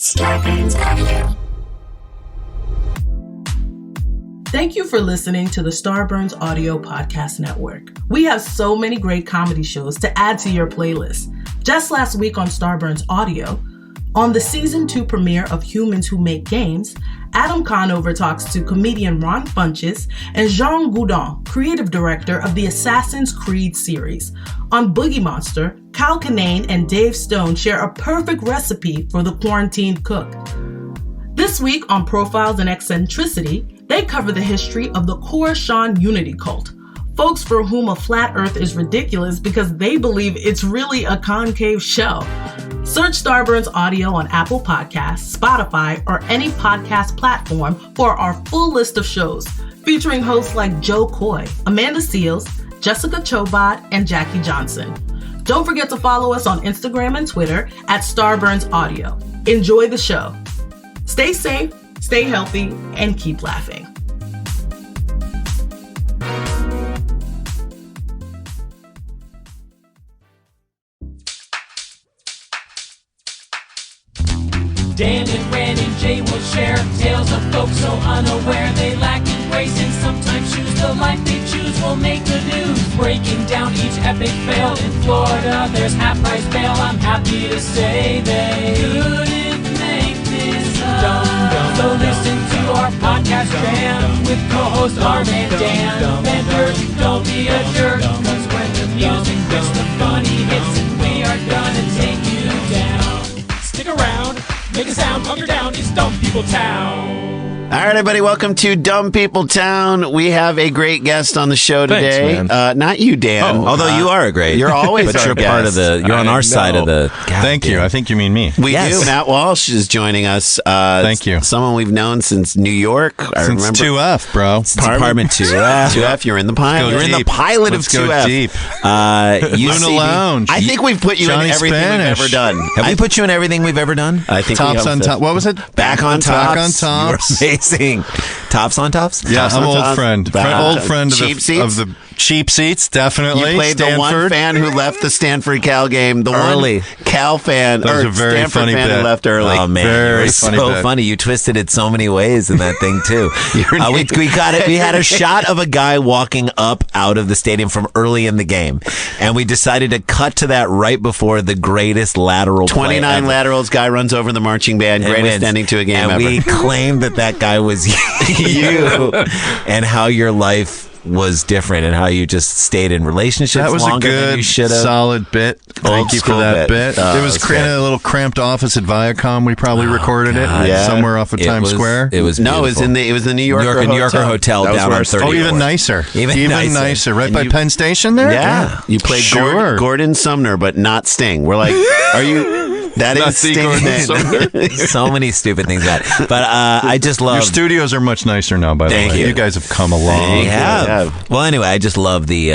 Starburns Audio. Thank you for listening to the Starburns Audio Podcast Network. We have so many great comedy shows to add to your playlist. Just last week on Starburns Audio, on the Season 2 premiere of Humans Who Make Games, Adam Conover talks to comedian Ron Funches and Jean Goudon, creative director of the Assassin's Creed series. On Boogie Monster, Kyle Kinane and Dave Stone share a perfect recipe for the quarantined cook. This week on Profiles and Eccentricity, they cover the history of the Khorasan Unity cult, folks for whom a flat earth is ridiculous because they believe it's really a concave shell. Search Starburns Audio on Apple Podcasts, Spotify, or any podcast platform for our full list of shows, featuring hosts like Joe Coy, Amanda Seales, Jessica Chobot, and Jackie Johnson. Don't forget to follow us on Instagram and Twitter at Starburns Audio. Enjoy the show. Stay safe, stay healthy, and keep laughing. Dan and Ren and Jay will share tales of folks so unaware they lack in grace and sometimes choose the life they choose will make the news. Breaking down each epic fail in Florida, there's half-price bail. I'm happy to say they couldn't make this up. So listen to our podcast jam with co-host Arm and Dan. Bender, don't be a jerk, cause when the music hits, the funny hits, and we are gonna take you down. Stick around. Make a sound, hunker down, it's Dumb People Town. All right, everybody, welcome to Dumb People Town. We have a great guest on the show today. Thanks, not you, Dan. Although you are a great. You're always but our you're guest. part of the. You're on our side of the. Thank you. I think you mean me. We do. Matt Walsh is joining us. Thank you. Someone we've known since New York. I Since remember 2F, bro. Department 2F. 2F, you're in the pilot. You're in the pilot Let's of 2F. go deep. UCB. Luna Lounge. I think we've put you Johnny in everything Spanish. we've ever done. Have we put you in everything we've ever done? I think Tops we on top. What was it? Back on Tops. Back on Tops. You're amazing. Tops on tops? Yeah, Tops I'm on old Tops. friend. Back on Old Tops. friend of Cheap the, seats? of the cheap seats, definitely. You played the one Stanford. fan who left the Stanford Cal game. The Early. one Cal fan, That was or a very Stanford funny fan bit. who left early. Oh man, Very you were funny so bit. funny. You twisted it so many ways in that thing too. We got it. We had a shot of a guy walking up out of the stadium from early in the game, and we decided to cut to that right before the greatest lateral play 29 ever. laterals, guy runs over the marching band, And greatest wins. ending to a game and ever. we claimed that guy was you, and how your life was different, and how you just stayed in relationships That was a longer than you good, should have. solid bit. Thank you for school that bit. bit. Oh, It was that's in great. a little cramped office at Viacom. We probably recorded God. it Yeah. somewhere off of It Times was- Square. It was No, it was beautiful. in the New Yorker New Yorker Hotel That was down where on our 30. Oh, even 34. nicer. Even nicer. Right And by you- Penn Station there? Yeah. You played Sure. Gordon Sumner, but not Sting. We're like, are you? That Not is the Sting's Gordon name. So many stupid things about it. But I just love. Your studios are much nicer now, by the Thank way. you. You guys have come along. We you. have. Yeah. Well, anyway, I just love the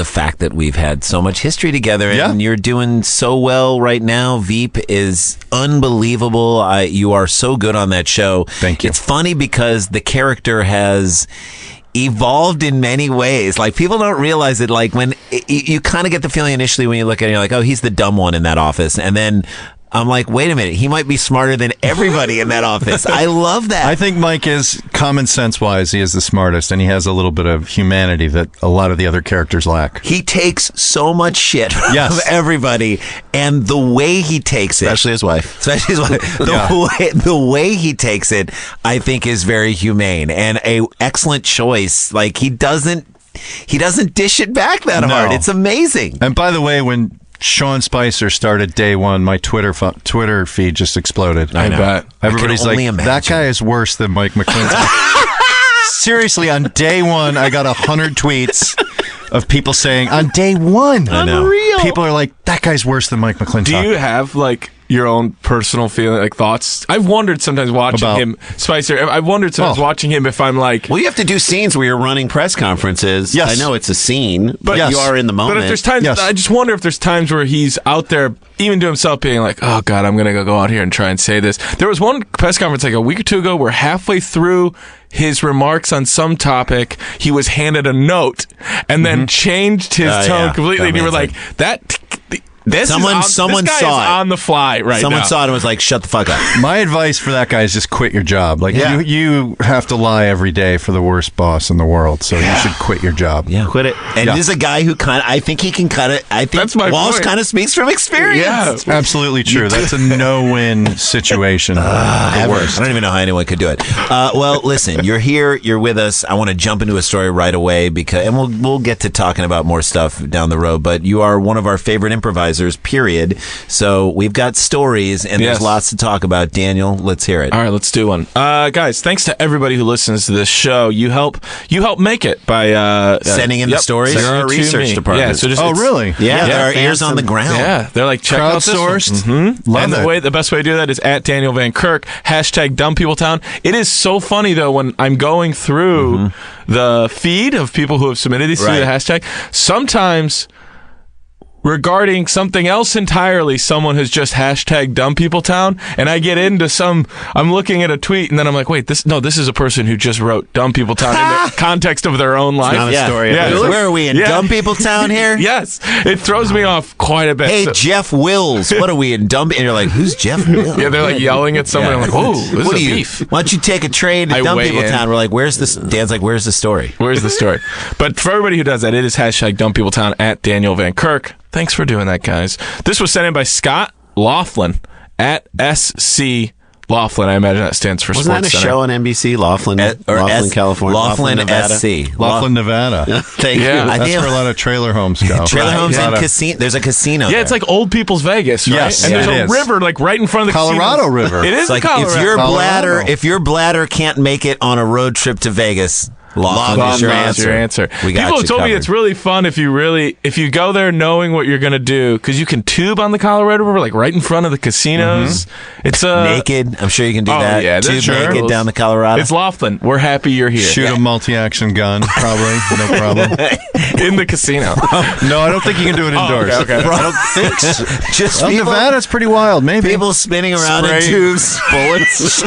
fact that we've had so much history together, and Yeah. you're doing so well right now. Veep is unbelievable. You are so good on that show. Thank you. It's funny because the character has evolved in many ways. Like, people don't realize it. Like, when you kind of get the feeling initially when you look at it, you're like, oh, he's the dumb one in that office, and then I'm like, wait a minute, he might be smarter than everybody in that office. I love that. I think Mike is, common sense wise, he is the smartest, and he has a little bit of humanity that a lot of the other characters lack. He takes so much shit Yes. from everybody, and the way he takes it, Especially his wife. the way he takes it, I think is very humane and a excellent choice. Like, he doesn't dish it back that No. hard. It's amazing. And by the way, when Sean Spicer started day one, my Twitter feed just exploded. I know. bet. Everybody's I can like, only that imagine. guy is worse than Mike McClintock. Seriously, on day one, I got 100 tweets of people saying, on day one, I know. Unreal. people are like, that guy's worse than Mike McClintock. Do you have like your own personal feeling, like thoughts? I've wondered sometimes watching About- him, Spicer. I've wondered sometimes Oh. watching him if I'm like, Well, you have to do scenes where you're running press conferences. Yes. I know it's a scene, but Yes. you are in the moment. but if there's times, Yes. I just wonder if there's times where he's out there, even to himself, being like, "Oh God, I'm gonna go out here and try and say this." There was one press conference like a week or two ago where halfway through his remarks on some topic, he was handed a note and then changed his tone yeah. completely, and you were Amazing. like, "That." Someone this guy saw is it. on the fly right Someone now. saw it and was like, "Shut the fuck up." My advice for that guy is just quit your job. Like Yeah. you have to lie every day for the worst boss in the world, so you should quit your job. Yeah, Quit it. And Yeah. this is a guy who I think he can cut it. I think That's my Walsh point. kind of speaks from experience. Yeah. It's absolutely true. That's a no-win situation. The Ever. worst. I don't even know how anyone could do it. Well, listen, you're here, you're with us. I want to jump into a story right away and we'll get to talking about more stuff down the road. But you are one of our favorite improvisers. Period. So we've got stories and Yes. there's lots to talk about. Daniel, let's hear it. All right, let's do one. Guys, thanks to everybody who listens to this show. You help make it by Sending in the stories? sending There are it to research me. department. Yeah, so just Oh, really? Yeah, there are fans ears on the ground. Yeah, they're like check out this one. Crowdsourced. Mm-hmm. Love And it. the best way to do that is at Daniel Van Kirk #DumbPeopleTown. It is so funny though when I'm going through the feed of people who have submitted these through the hashtag. Sometimes, regarding something else entirely, someone has just #DumbPeopleTown, and I get into I'm looking at a tweet, and then I'm like, wait, this is a person who just wrote Dumb People Town in the context of their own life. not a story. Yeah. Where are we in Yeah. Dumb People Town here? Yes, it throws me off quite a bit. Hey, So- Jeff Wills. What are we in Dumb? And you're like, who's Jeff Wills? yeah, they're like yelling at someone. I'm like, whoa, this What is do a you? beef. Why don't you take a train to I Dumb weigh People in. Town? We're like, where's this? Dan's like, where's the story? Where's the story? But for everybody who does that, it is #DumbPeopleTown at Daniel Van Kirk. Thanks for doing that, guys. This was sent in by Scott Laughlin at SC Laughlin. I imagine that stands for Wasn't that a Sports Center. show on NBC? Laughlin, California. Laughlin Nevada. SC. Laughlin, Nevada. Thank Yeah. you. I That's think- where a lot of trailer homes go. Trailer Right. homes A lot and of- casino. There's a casino. Yeah, it's like old people's Vegas, right? Yes, and yeah, there's it a is. river like right in front of the Colorado casinos. River. It is It's like Colorado. if your bladder can't make it on a road trip to Vegas, Laughlin is your That's answer. your answer. We got People you have told me covered. it's really fun if you go there knowing what you're going to do, because you can tube on the Colorado River, like right in front of the casinos. It's naked. I'm sure you can do Oh, that. yeah, Tube sure. naked down the Colorado. It's Laughlin. We're happy you're here. Shoot a multi-action gun, probably. No problem. In the casino. No, I don't think you can do it indoors. okay. I don't think so. Just Well, people, Nevada's pretty wild, maybe. people spinning around in Spray tubes. bullets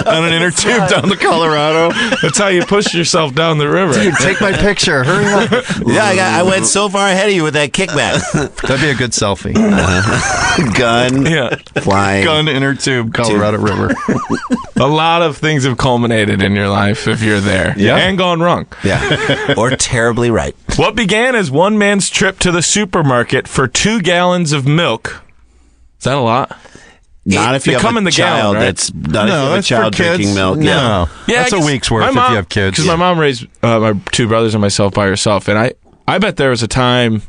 on an inner tube down the Colorado. That's how you push yourself down the river. Dude, take my picture. Hurry up. Yeah, I went so far ahead of you with that kickback. That'd be a good selfie. Gun, Yeah. flying. Gun, inner tube, Colorado River. A lot of things have culminated in your life if you're there. Yeah. And gone wrong. Yeah. Or terribly right. What began as one man's trip to the supermarket for 2 gallons of milk. Is that a lot? Not if They you have come a in the child. gallon, right? That's not if you No, have a that's for child drinking kids. milk. No. Yeah, That's I a guess week's worth my if mom- you have kids. Because my mom raised my 2 brothers and myself by herself, and I bet there was a time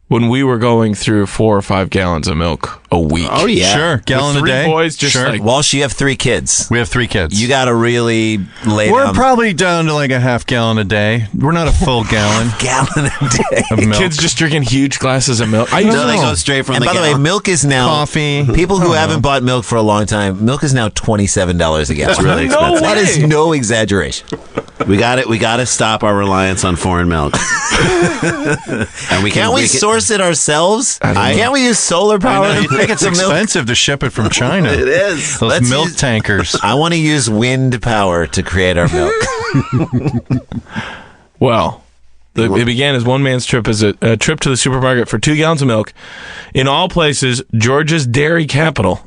when we were going through 4 or 5 gallons of milk a week. Oh yeah. Sure. With Gallon a 3 day. boys, just sure. like Walsh, you have 3 kids. We have 3 kids. You got to really lay We're down probably down to like a half gallon a day. We're not a full gallon a gallon a day. of milk. kids just drinking huge glasses of milk. I used No, to they go straight from and the by the way, gallon. milk is now Coffee. People who I don't haven't know. bought milk for a long time, milk is now $27 a gallon. It's really No expensive. That is way. no exaggeration. We got it. We got to stop our reliance on foreign milk. And we Can't we source it ourselves? Can't we use solar power I to think make it's some milk? expensive to ship it from China. It is. Those Let's milk use- tankers. I want to use wind power to create our milk. Well, it began as one man's trip as a trip to the supermarket for 2 gallons of milk. In all places, Georgia's dairy capital.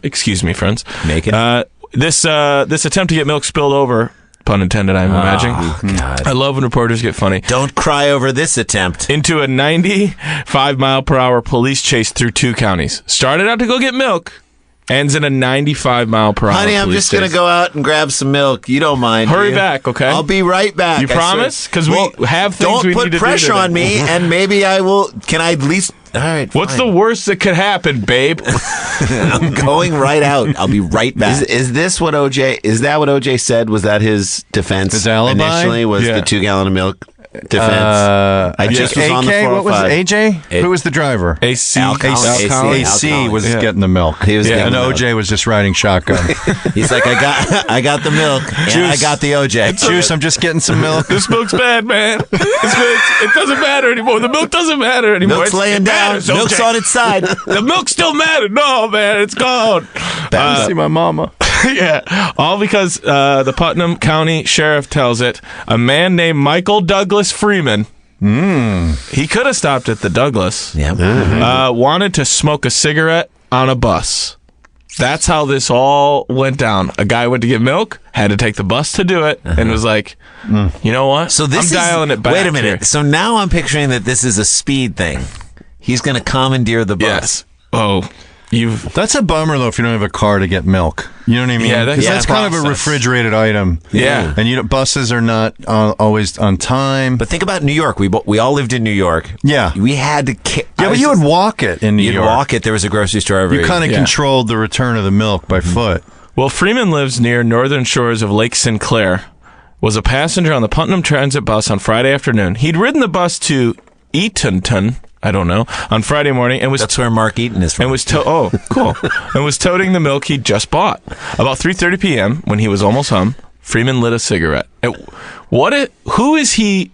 Excuse me, friends. Make it. This attempt to get milk spilled over, pun intended, I'm imagining. God. I love when reporters get funny. Don't cry over this attempt. Into a 95-mile-per-hour police chase through 2 counties. Started out to go get milk, ends in a 95-mile-per-hour Honey, I'm police just going to chase. go out and grab some milk. You don't mind. Hurry do you? back, okay? I'll be right back. You I promise? swear. 'Cause we have things don't we put need to do pressure today. on me, and maybe I will. Can I at least? All right. What's fine. the worst that could happen, babe? I'm going right out. I'll be right back. Is this what OJ? Is that what OJ said? Was that his defense? His alibi? Initially was Yeah. the 2 gallon of milk defense. I just was on the AK, what was 405. AJ? Who was the driver? AC. AC was Yeah. getting the milk. He was Yeah. getting And the milk. OJ was just riding shotgun. He's like, I got the milk, and I got the OJ. Juice, I'm just getting some milk. This milk's bad, man. It doesn't matter anymore. The milk doesn't matter anymore. Milk's laying down. matters, Milk's okay. on its side. The milk still matters. No, man, it's gone. See my mama. Yeah, all because the Putnam County Sheriff tells it a man named Michael Douglas Freeman, He could have stopped at the Douglas. Yeah. Wanted to smoke a cigarette on a bus. That's how this all went down. A guy went to get milk, had to take the bus to do it, and was like, you know what? So this I'm dialing it back. Wait a minute. Here. So now I'm picturing that this is a speed thing. He's going to commandeer the bus. Yes. Oh, That's a bummer, though, if you don't have a car to get milk. You know what I mean? Yeah, that's kind of a process. refrigerated item. Yeah. And buses are not always on time. But think about New York. We all lived in New York. Yeah. We had to... But you would walk it in New You'd York. walk it. There was a grocery store every... You kind of controlled the return of the milk by foot. Well, Freeman lives near northern shores of Lake Sinclair. Was a passenger on the Putnam Transit bus on Friday afternoon. He'd ridden the bus to Eatonton, I don't know, on Friday morning and was... That's where Mark Eaton is from. And was cool. And was toting the milk he'd just bought. About 3:30 p.m., when he was almost home, Freeman lit a cigarette. Who is he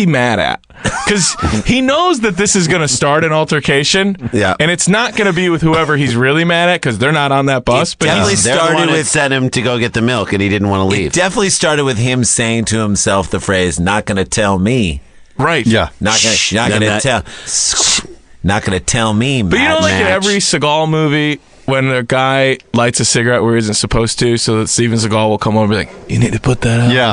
mad at? Because he knows that this is going to start an altercation. Yeah. And it's not going to be with whoever he's really mad at because they're not on that bus. It definitely he's- They're the started one that with... sent him to go get the milk, and he didn't want to leave. It definitely started with him saying to himself the phrase, not going to tell me. right. Yeah. Not going to tell me, But you know, Mad like in Match. every Seagal movie, when a guy lights a cigarette where he isn't supposed to, so that Steven Seagal will come over and be like, you need to put that out. Yeah.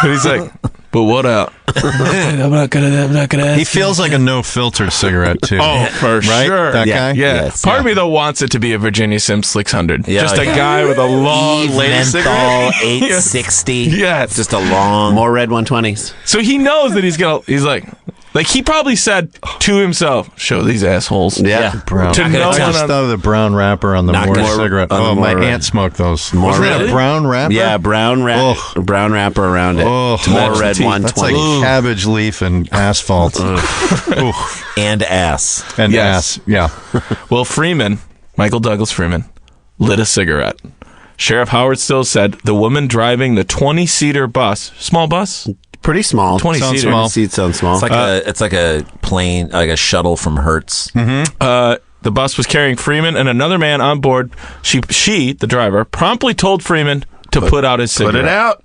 And he's like, but what out? I'm not gonna. He feels like a no-filter cigarette, too. Oh, for Right? sure. That Yeah. guy? Yeah. Yes, Part of me, though, wants it to be a Virginia Sim 600. Yeah, Just a yeah. guy with a long Eve lady Menthol cigarette. 860. Yeah. Just a long... More red 120s. So he knows that he's like he probably said to himself, show these assholes. Yeah. Brown. To I no one just on- thought of the brown wrapper on the Not Moore good. cigarette. On the Oh, my Moore- aunt smoked those. More Wasn't it really? a brown wrapper? Yeah, brown wrapper around it. Oh, More to red match the teeth. That's like 120. cabbage leaf and asphalt. And ass. And Yes. ass. Yeah. Well, Michael Douglas Freeman, lit a cigarette. Sheriff Howard Still said the woman driving the 20-seater bus, small bus, Pretty small. 20 Sounds seater. small. Seats sound small. It's like a plane, like a shuttle from Hertz. The bus was carrying Freeman and another man on board. She, the driver, promptly told Freeman to put out his cigarette. Put it out.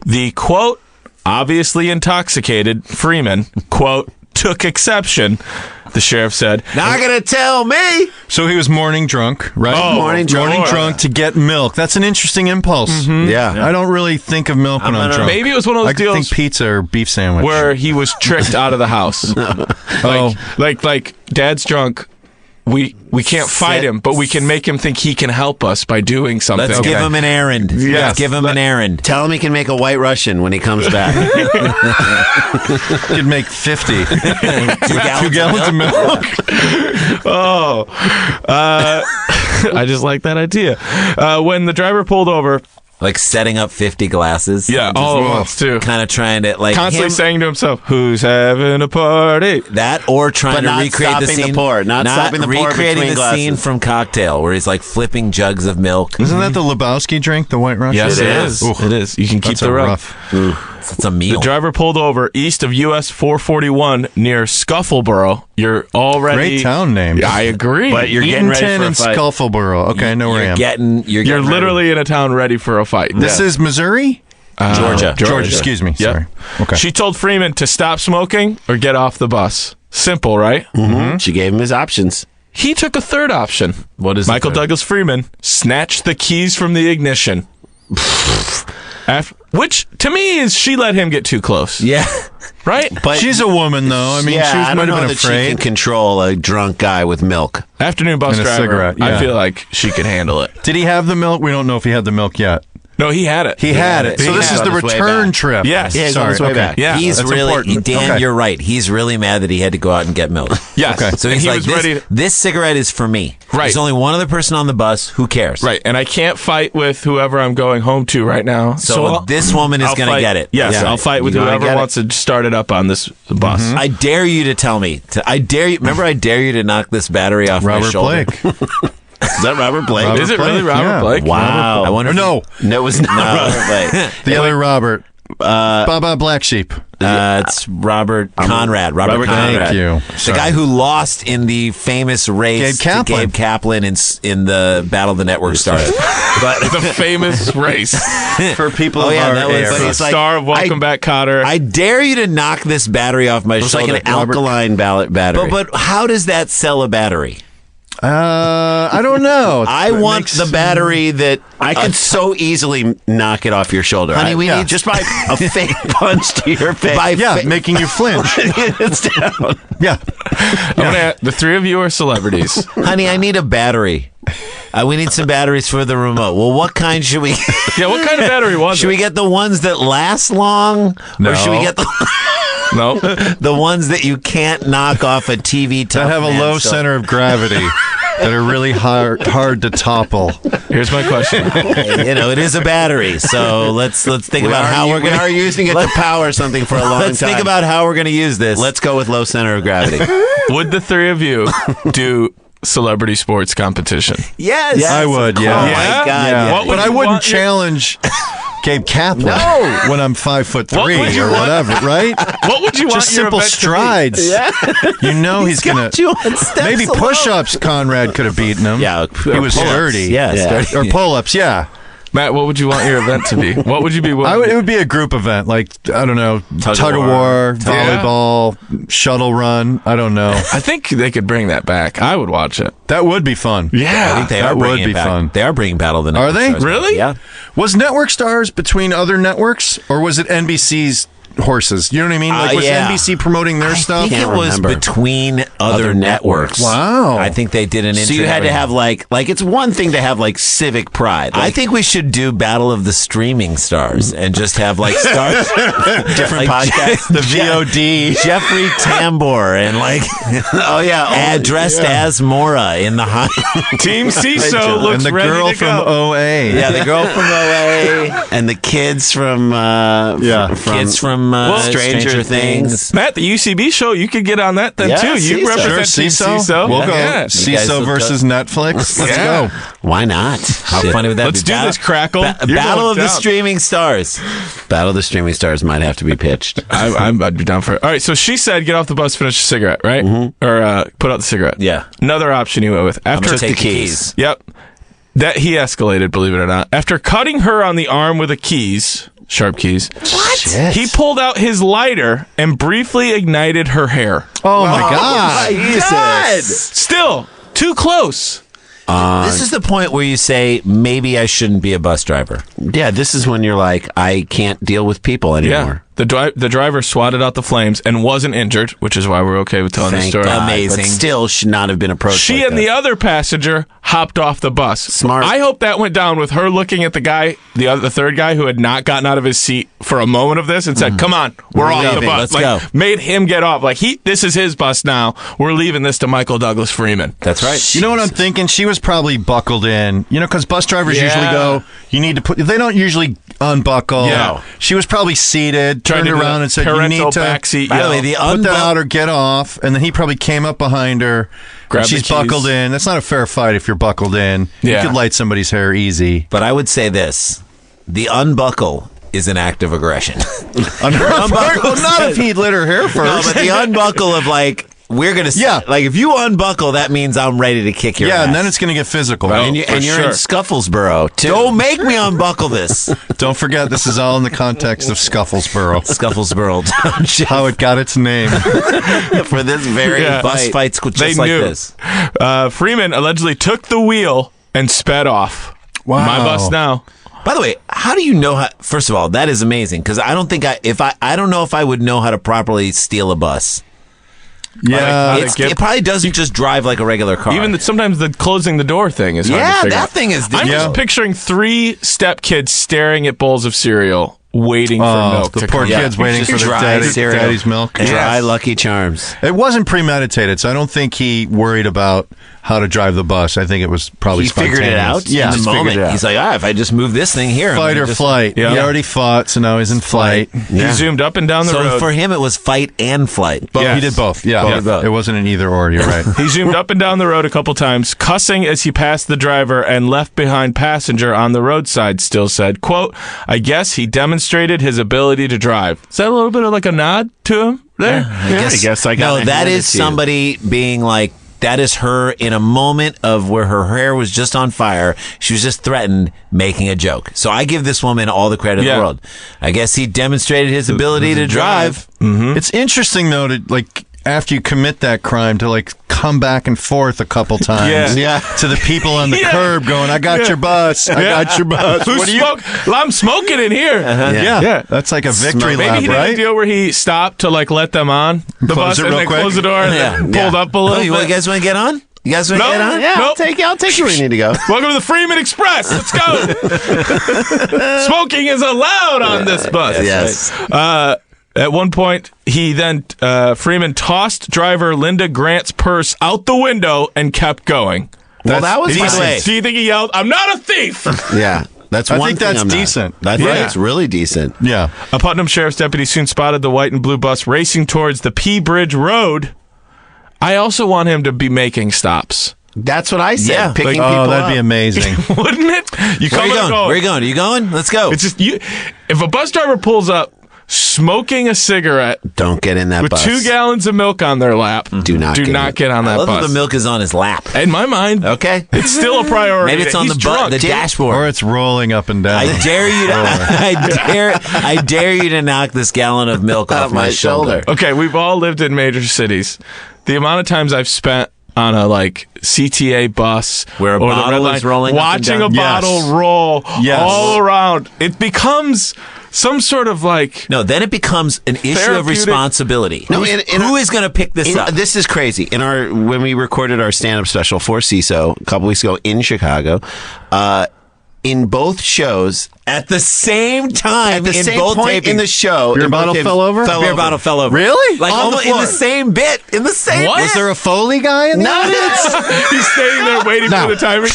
The, quote, obviously intoxicated Freeman, quote, took exception, the sheriff said. Not gonna tell me. So he was morning drunk, right? Oh, morning drunk. Morning drunk to get milk. That's an interesting impulse. Yeah. I don't really think of milk when I'm drunk. Maybe it was one of those I could deals think pizza or beef sandwich. where he was tricked out of the house. Like Dad's drunk. We can't fight him, but we can make him think he can help us by doing something. Let's give him an errand. Yes. Let's give him an errand. Tell him he can make a White Russian when he comes back. could make 50. 2 gallons gallons of milk. I just like that idea. When the driver pulled over, Like setting up 50 glasses. yeah, all at once too. Kind of trying to like Constantly him, saying to himself, "Who's having a party?" that, or trying But to not recreate the stopping the scene. pour, not stopping the pour recreating between the scene glasses. from Cocktail, where he's like flipping jugs of milk. Isn't that the Lebowski drink, the White Russian? Yes, it It is. is. It is. You can keep That's the a rough. It's a meal. The driver pulled over east of US 441 near Scuffleboro. You're already Great town name. Yeah, I agree. But you're getting ready Eatonton for a and fight. Scuffleboro. Okay, I know where I You're am. you're You're getting literally in a town ready for a fight. This is Missouri? Georgia. Georgia, excuse me. Yep. Sorry. Okay. She told Freeman to stop smoking or get off the bus. Simple, right? She gave him his options. He took a third option. What is Michael the third? Douglas Freeman snatched the keys from the ignition. Which, to me, is she let him get too close. Yeah. Right? But She's a woman, though. I mean, yeah, she I might don't know have been that she can afraid. control a drunk guy with milk. Afternoon bus And a driver. cigarette, yeah. I feel like she could handle it. Did he have the milk? We don't know if he had the milk yet. No, he had it. He had it. He So this had is it the on his way return back. trip. Yes. Yeah, he's on Sorry. his way okay. back. Yeah. He's That's really, important. Dan, Okay. you're right. He's really mad that he had to go out and get milk. Yes. Okay. So And he's he like, was this, ready to- this cigarette is for me. Right. There's only one other person on the bus. Who cares? Right, and I can't fight with whoever I'm going home to right now. So this woman is I'll going to fight- get it. Yes, Yeah. I'll fight with You gonna whoever get it. wants to start it up on this bus. I dare you to tell me. I dare you. Remember, I dare you to knock this battery off my Robert shoulder. Blake. Is that Robert Blake? Robert Is it really Blake, Robert yeah. Blake? I wonder. Or if no, No, it was not Robert Blake. the other Robert. Baba Black Sheep. It's Robert Conrad. Robert Conrad. Thank you. The guy who lost in the famous race to Gabe Kaplan in the Battle of the Network Stars. But the famous race For people star of Welcome Back, Kotter. I dare you to knock this battery off my shoulder. like an alkaline battery. But how does that sell a battery? I don't know. I want the battery that I could so easily knock it off your shoulder. Honey, we need just by a fake punch to your face. making you flinch. It's down. Yeah. The three of you are celebrities. Honey, I need a battery. We need some batteries for the remote. Well, what kind should we? Yeah, what kind of battery was it? Should we get the ones that last long, No. or should we get No. the ones that you can't knock off a TV That have a low center of gravity that are really hard to topple. Here's my question. It is a battery. So let's think about how we're going We are using it to power something for a long time. Let's think about how we're going to use this. Let's go with low center of gravity. Would the three of you do celebrity sports competition? Yes. I would, yeah. Oh Yeah? my God. Yeah. Yeah. What would But I you wouldn't want your- challenge Gabe Kaplan when I'm 5'3" What would you or want- whatever, right? What would you want Just your simple event to be? strides. You know he's gonna. you on steps Maybe alone. push-ups. Conrad could have beaten him. Yeah, he was pull-ups. sturdy. Yeah. Or pull-ups. Yeah. Matt, what would you want your event to be? What would you be willing It would be a group event, like I don't know, tug of war, volleyball, shuttle run. I don't know. I think they could bring that back. I would watch it. That would be fun. Yeah. I think they That are would bringing be it back. fun. They are bringing Battle of the Network. Are they? Stars back. Really? Yeah. Was Network Stars between other networks, or was it NBC's horses? You know what I mean? Like was yeah. NBC promoting their I stuff? think it was remember. between other networks. Wow. I think they did an So you had to have like it's one thing to have like civic pride. I Like, think we should do Battle of the Streaming Stars and just have like stars, different podcasts. the VOD. Jeffrey Tambor and like Oh yeah, dressed as Mora in the high. Team CISO looks And the ready girl to from go. OA. Yeah, the girl from OA. and the kids from Kids from Stranger Things. Matt, the UCB show, you could get on that then Yeah, too. You CISO. represent Sure, Team CISO. We'll go. Yeah. You guys CISO look versus Netflix. Let's Yeah. go. Why not? How funny would that Let's be? do this, Crackle. You're Battle going of the down. Streaming Stars. Battle of the Streaming Stars might have to be pitched. I'd be down for it. All right, so she said get off the bus, finish a cigarette, right? Or put out the cigarette. Yeah. Another option you went with. After Take the keys. Yep. That he escalated, believe it or not. After cutting her on the arm with the keys, sharp keys, Shit. he pulled out his lighter and briefly ignited her hair. Oh my God. Still, too close. This is the point where you say, maybe I shouldn't be a bus driver. Yeah, this is when you're like, I can't deal with people anymore. The driver swatted out the flames and wasn't injured, which is why we're okay with telling the Thank story. God, Amazing. but still should not have been approached. She like and that. the other passenger hopped off the bus. Smart. I hope that went down with her looking at the guy, the third guy who had not gotten out of his seat for a moment of this and said, "Come on, we're off the leaving. bus." Let's go. Made him get off. Like this is his bus now. We're leaving this to Michael Douglas Freeman. That's right. You know what I'm thinking? She was probably buckled in. You know, because bus drivers Yeah. usually go, you need to put, they don't usually unbuckle. Yeah. She was probably seated, Trying turned to do around the and said, you parental need to backseat. By the way, the put that out unbuckle. or get off. And then he probably came up behind her. Grabbed She's the keys. buckled in. That's not a fair fight if you're buckled in. Yeah. You could light somebody's hair easy. But I would say this: the unbuckle is an act of aggression. On her part? Well, not if he'd lit her hair No, first. but the unbuckle of like, we're gonna, Yeah. like if you unbuckle, that means I'm ready to kick your ass. and then it's going to get physical. Right. and, for you're in sure. Scufflesboro too. Don't make me unbuckle this. Don't forget, this is all in the context of Scufflesboro. Scufflesboro Township How it got its name. for this very Yeah. bus Fight. fights just They like knew. this. Freeman allegedly took the wheel and sped off. Wow. My bus now. By the way, how do you know how? First of all, that is amazing because I don't think I don't know if I would know how to properly steal a bus. Yeah. It probably doesn't just drive like a regular car. Sometimes the closing the door thing is hard to yeah, figure that out. thing is. I'm Yeah. just picturing 3 stepkids staring at bowls of cereal, waiting for milk the to poor come. kids waiting for Just their dry cereal. daddy's milk. Dry Lucky Charms. It wasn't premeditated, so I don't think he worried about how to drive the bus. I think it was probably He figured it spontaneous. out Yeah, in the just figured moment, it out. he's like, if I just move this thing here, I'm Fight gonna or just- flight. Yeah. He already fought, so now he's in flight. He zoomed up and down the So road. for him, it was fight and flight. But Yes. he did both. Yeah, Both. it wasn't an either or. You're right. He zoomed up and down the road a couple times, cussing as he passed the driver and left behind passenger on the roadside. Still said, quote, "I guess he demonstrated demonstrated his ability to drive. Is that a little bit of like a nod to him there? I guess I got No, my that hand is to you. somebody being like, that is her in a moment of where her hair was just on fire. She was just threatened, making a joke. So I give this woman all the credit in the world. I guess he demonstrated his ability to drive. Mm-hmm. It's interesting though to like after you commit that crime to like come back and forth a couple times to the people on the curb going, I got your bus. I got your bus. I'm smoking in here. Yeah. That's like a victory Maybe lap, he did right? a deal where he stopped to like let them on the Close bus it and real then quick. closed the door and then pulled up a little You bit. guys want to get on? You guys want to No. get on? Yeah, Nope. I'll take you where you need to go. Welcome to the Freeman Express. Let's go. Smoking is allowed on this bus. Yes. At one point, he then Freeman tossed driver Linda Grant's purse out the window and kept going. Well, that was, by the decent. way, Do you think he yelled, "I'm not a thief"? yeah. That's I one think thing that's I'm not. decent. I think Yeah. that's really decent. Yeah. A Putnam Sheriff's deputy soon spotted the white and blue bus racing towards the P Bridge Road. I also want him to be making stops. That's what I said. Yeah. Picking people Oh, that'd up. be amazing. Wouldn't it? You Where come are you and going? go. Where are you going? Are you going? Let's go. It's just you. If a bus driver pulls up smoking a cigarette Don't get in that with bus. 2 gallons of milk on their lap, Do not get in. get on I that love that bus. the milk is on his lap. In my mind, Okay. it's still a priority. Maybe it's on He's the drunk. dashboard. Or it's rolling up and down. I dare you to I dare you to knock this gallon of milk off my shoulder. Okay, we've all lived in major cities. The amount of times I've spent on a like CTA bus Where a or the bottle red is line, rolling up and watching down. a Yes. bottle roll Yes. all around, it becomes some sort of like No, then it becomes an issue of Therapeutic- responsibility. No, Who is going to pick this up? This is crazy. When we recorded our stand-up special for CISO a couple weeks ago in Chicago, in both shows, At the same time, at the in same both point tapings, in the show, Beer in both bottle tapings, fell over? beer bottle fell over. Really? Like On the almost in floor? the same bit. In the same What? bit. Was there a Foley guy in the audience? he's staying there waiting No. for the timer.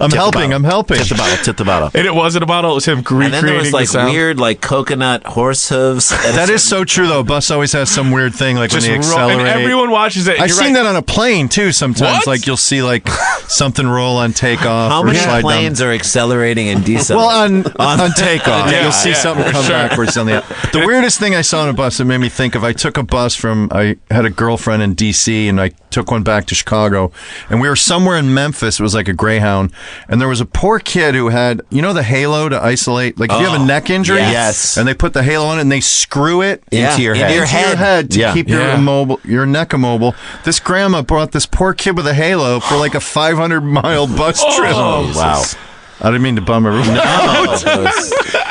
I'm helping. Tip the bottle. Tip the bottle. And it wasn't a bottle, it was him And then there recreating was the like sound. weird, like coconut horse hooves. That is so true, though. Bus always has some weird thing, like Just when they roll, accelerate. and everyone watches it. and I've you're seen right. that on a plane, too, sometimes. What? Like, you'll see, like, something roll on takeoff How or many slide planes are accelerating and decelerating? Well, on takeoff. Yeah, You'll see yeah, something for come sure. backwards on the The weirdest thing I saw on a bus that made me think of, I took a bus I had a girlfriend in D.C., and I took one back to Chicago, and we were somewhere in Memphis. It was like a Greyhound, and there was a poor kid who had, you know, the halo to isolate, like if you have a neck injury, yes. and they put the halo on and they screw it Into your head. into your head to Yeah. keep your neck immobile. This grandma brought this poor kid with a halo for like a 500-mile bus trip. Oh, Wow. I didn't mean to bum everyone out.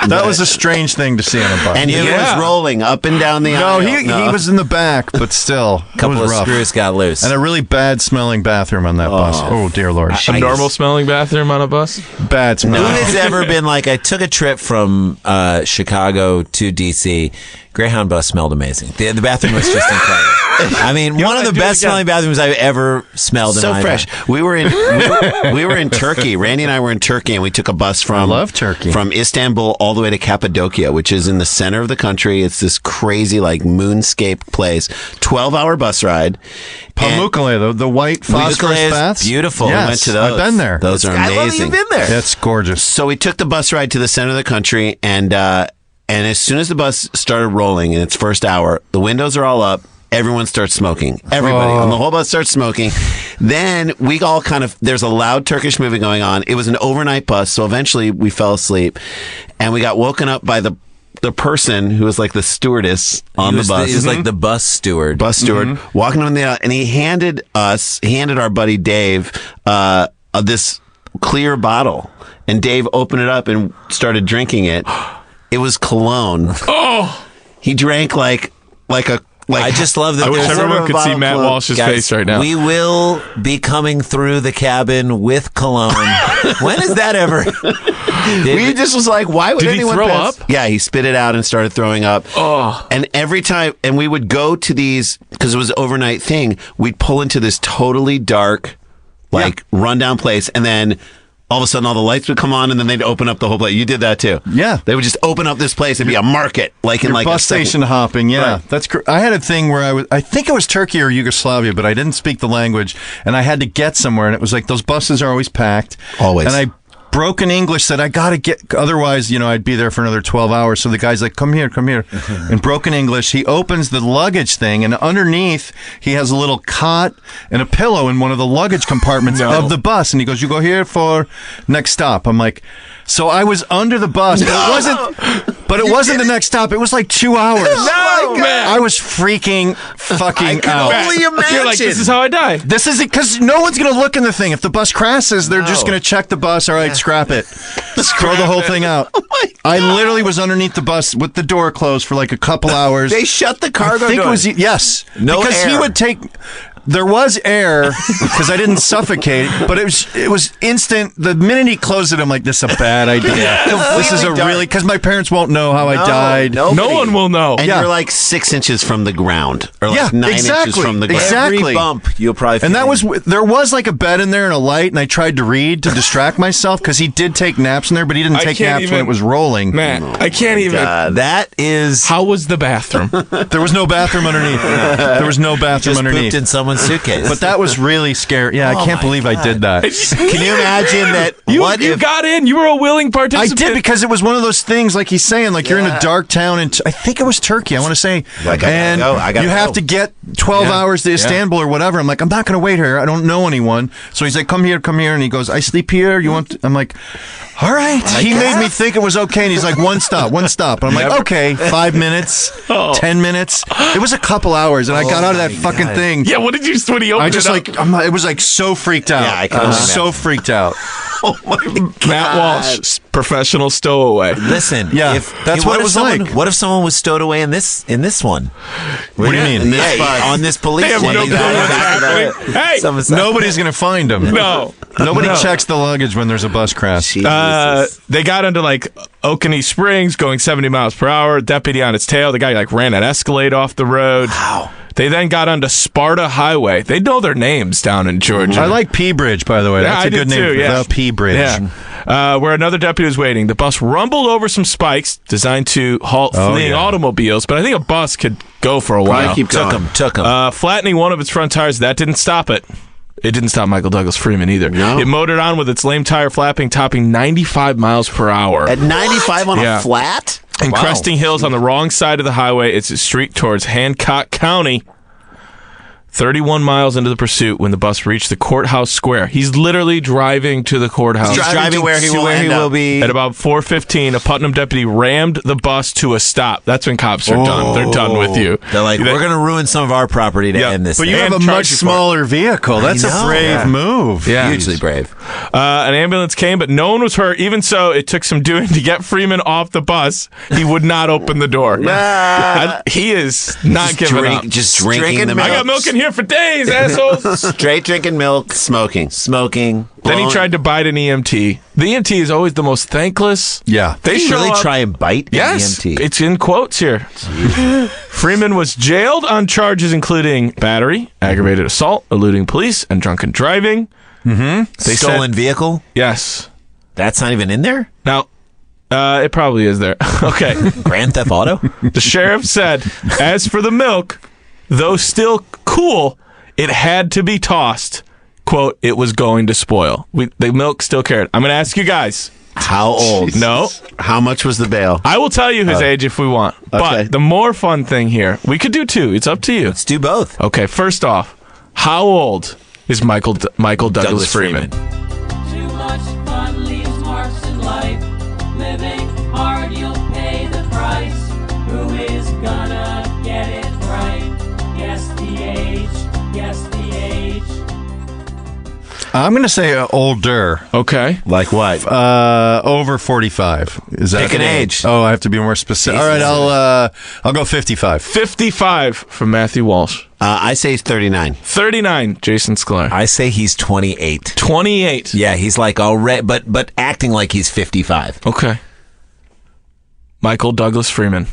That was a strange thing to see on a bus. And he Yeah. was rolling up and down the no, aisle. he was in the back, but still, a couple it was of rough. screws got loose. And a really bad smelling bathroom on that bus. Oh dear Lord, A normal smelling bathroom on a bus? bad Who smell. has ever been like, I took a trip from Chicago to DC. Greyhound bus smelled amazing. The bathroom was just incredible. I mean, one of the best smelling bathrooms I've ever smelled in so my fresh. life. We were in Turkey. Randy and I were in Turkey, and we took a bus from love Turkey. from Istanbul all the way to Cappadocia, which is in the center of the country. It's this crazy like moonscape place. 12-hour bus ride. And Pamukkale, the white phosphorus Pamukkale is baths. beautiful. Yes, We went to those. I've been there. Those are I love that amazing. you've been there. That's gorgeous. So we took the bus ride to the center of the country, and as soon as the bus started rolling in its first hour, the windows are all up. Everyone starts smoking. Everybody on the whole bus starts smoking. Then we all there's a loud Turkish movie going on. It was an overnight bus, so eventually we fell asleep, and we got woken up by the person who was like the stewardess on the bus. He was like the bus steward. Bus steward walking on the aisle, and he handed our buddy Dave this clear bottle, and Dave opened it up and started drinking it. It was cologne. Oh! He drank like I just love that I wish there's everyone could see Matt Walsh's Guys, face right now. We will be coming through the cabin with cologne. When is that ever? We just was like, why would Did he anyone throw pass? up? Yeah, he spit it out and started throwing up. Oh. And every time, and we would go to these, because it was an overnight thing, we'd pull into this totally dark, rundown place, and then all of a sudden all the lights would come on, and then they'd open up the whole place. You did that too. Yeah. They would just open up this place and be a market, like in Your like bus a second. station hopping, yeah. Right. That's I had a thing where I think it was Turkey or Yugoslavia, but I didn't speak the language, and I had to get somewhere, and it was like those buses are always packed. Always. And I broken English said, I got to get, otherwise, I'd be there for another 12 hours. So the guy's like, come here. In broken English, he opens the luggage thing, and underneath, he has a little cot and a pillow in one of the luggage compartments of the bus. And he goes, you go here for next stop. I'm like, so I was under the bus, but it wasn't the next stop. It was like 2 hours. No, man. I was freaking fucking out. Only imagine. You're like, this is how I die. This is it, because no one's going to look in the thing. If the bus crashes, they're just going to check the bus. All right, scrap it. Throw the whole thing out. I literally was underneath the bus with the door closed for like a couple hours. They shut the cargo I think door. it was, yes. No because air. he would take... There was air because I didn't suffocate, but it was instant. The minute he closed it, I'm like, this is a bad idea. This is a really, because my parents won't know how I died. No one will know. And you're like 6 inches from the ground, or like 9 inches from the ground. Exactly. Every bump, you'll probably. And there was like a bed in there and a light, and I tried to read to distract myself because he did take naps in there, but he didn't take naps when it was rolling. Man, I can't even. That is. How was the bathroom? There was no bathroom underneath. There was no bathroom just underneath. pooped in someone's suitcase. But that was really scary. Yeah, I can't believe I did that. Can you imagine that? You got in. You were a willing participant. I did, because it was one of those things, like he's saying, like you're in a dark town, and I think it was Turkey, I want to say. Like, and you have to get 12 hours to Istanbul or whatever. I'm like, I'm not going to wait here. I don't know anyone. So he's like, come here. And he goes, I sleep here. You want I'm like, all right. He made me think it was okay, and he's like, one stop. And I'm like, okay, 5 minutes, 10 minutes. It was a couple hours, and I got out of that fucking thing. Yeah, when he opened it up? It was like so freaked out. Yeah, I was so freaked out. Oh my God. Matt Walsh, professional stowaway. Listen, Yeah, that's what it was like. What if someone was stowed away in this one? What do you mean? In this bus. On this police They have one. no clue what's happening. Hey, Nobody's going to find him. no. Nobody checks the luggage when there's a bus crash. They got into like Oconee Springs going 70 miles per hour, deputy on its tail. The guy like ran an Escalade off the road. Wow. They then got onto Sparta Highway. They know their names down in Georgia. I like P Bridge, by the way. Yeah, That's a good name for the P Bridge. Yeah. Where another deputy was waiting. The bus rumbled over some spikes designed to halt fleeing automobiles, but I think a bus could go for a while. Took him. Flattening one of its front tires, that didn't stop it. It didn't stop Michael Douglas Freeman either. No. It motored on with its lame tire flapping, topping 95 miles per hour. At 95 on Yeah. a flat? And cresting hills on the wrong side of the highway, it's a street towards Hancock County. 31 miles into the pursuit when the bus reached the courthouse square. He's literally driving to the courthouse. He's driving to where he will be. At about 4:15, a Putnam deputy rammed the bus to a stop. That's when cops are done. They're done with you. They're like, we're going to ruin some of our property to end this. But thing. you have a And much charge you for it. smaller vehicle. That's a brave move. Yeah. Hugely brave. An ambulance came, but no one was hurt. Even so, it took some doing to get Freeman off the bus. He would not open the door. He is not giving up. Just drinking the milk. I got milk in here for days, assholes. Straight drinking milk, smoking. Then he tried to bite an EMT. The EMT is always the most thankless. Yeah. They Did you show really up. try and bite Yes, an EMT? it's in quotes here. Freeman was jailed on charges including battery, aggravated assault, eluding police, and drunken driving. They Stolen vehicle? Yes. That's not even in there? Now, it probably is there. Okay. Grand Theft Auto? The sheriff said, as for the milk, though still cool, it had to be tossed. Quote, it was going to spoil. The milk still cared. I'm going to ask you guys. How old? No. How much was the bail? I will tell you his age if we want. Okay. But the more fun thing here, we could do two. It's up to you. Let's do both. Okay, first off, how old is Michael Douglas Freeman? Too much fun leaves marks in life. Living hard, you'll pay the price. Who is gonna get it right? Guess the age, guess the age. I'm going to say older. Okay. Like what? Over 45. Is that Pick an age. Oh, I have to be more specific. All right, I'll go 55. 55 from Matthew Walsh. I say he's 39. 39, Jason Sklar. I say he's 28. 28. Yeah, he's like already, but acting like he's 55. Okay. Michael Douglas Freeman,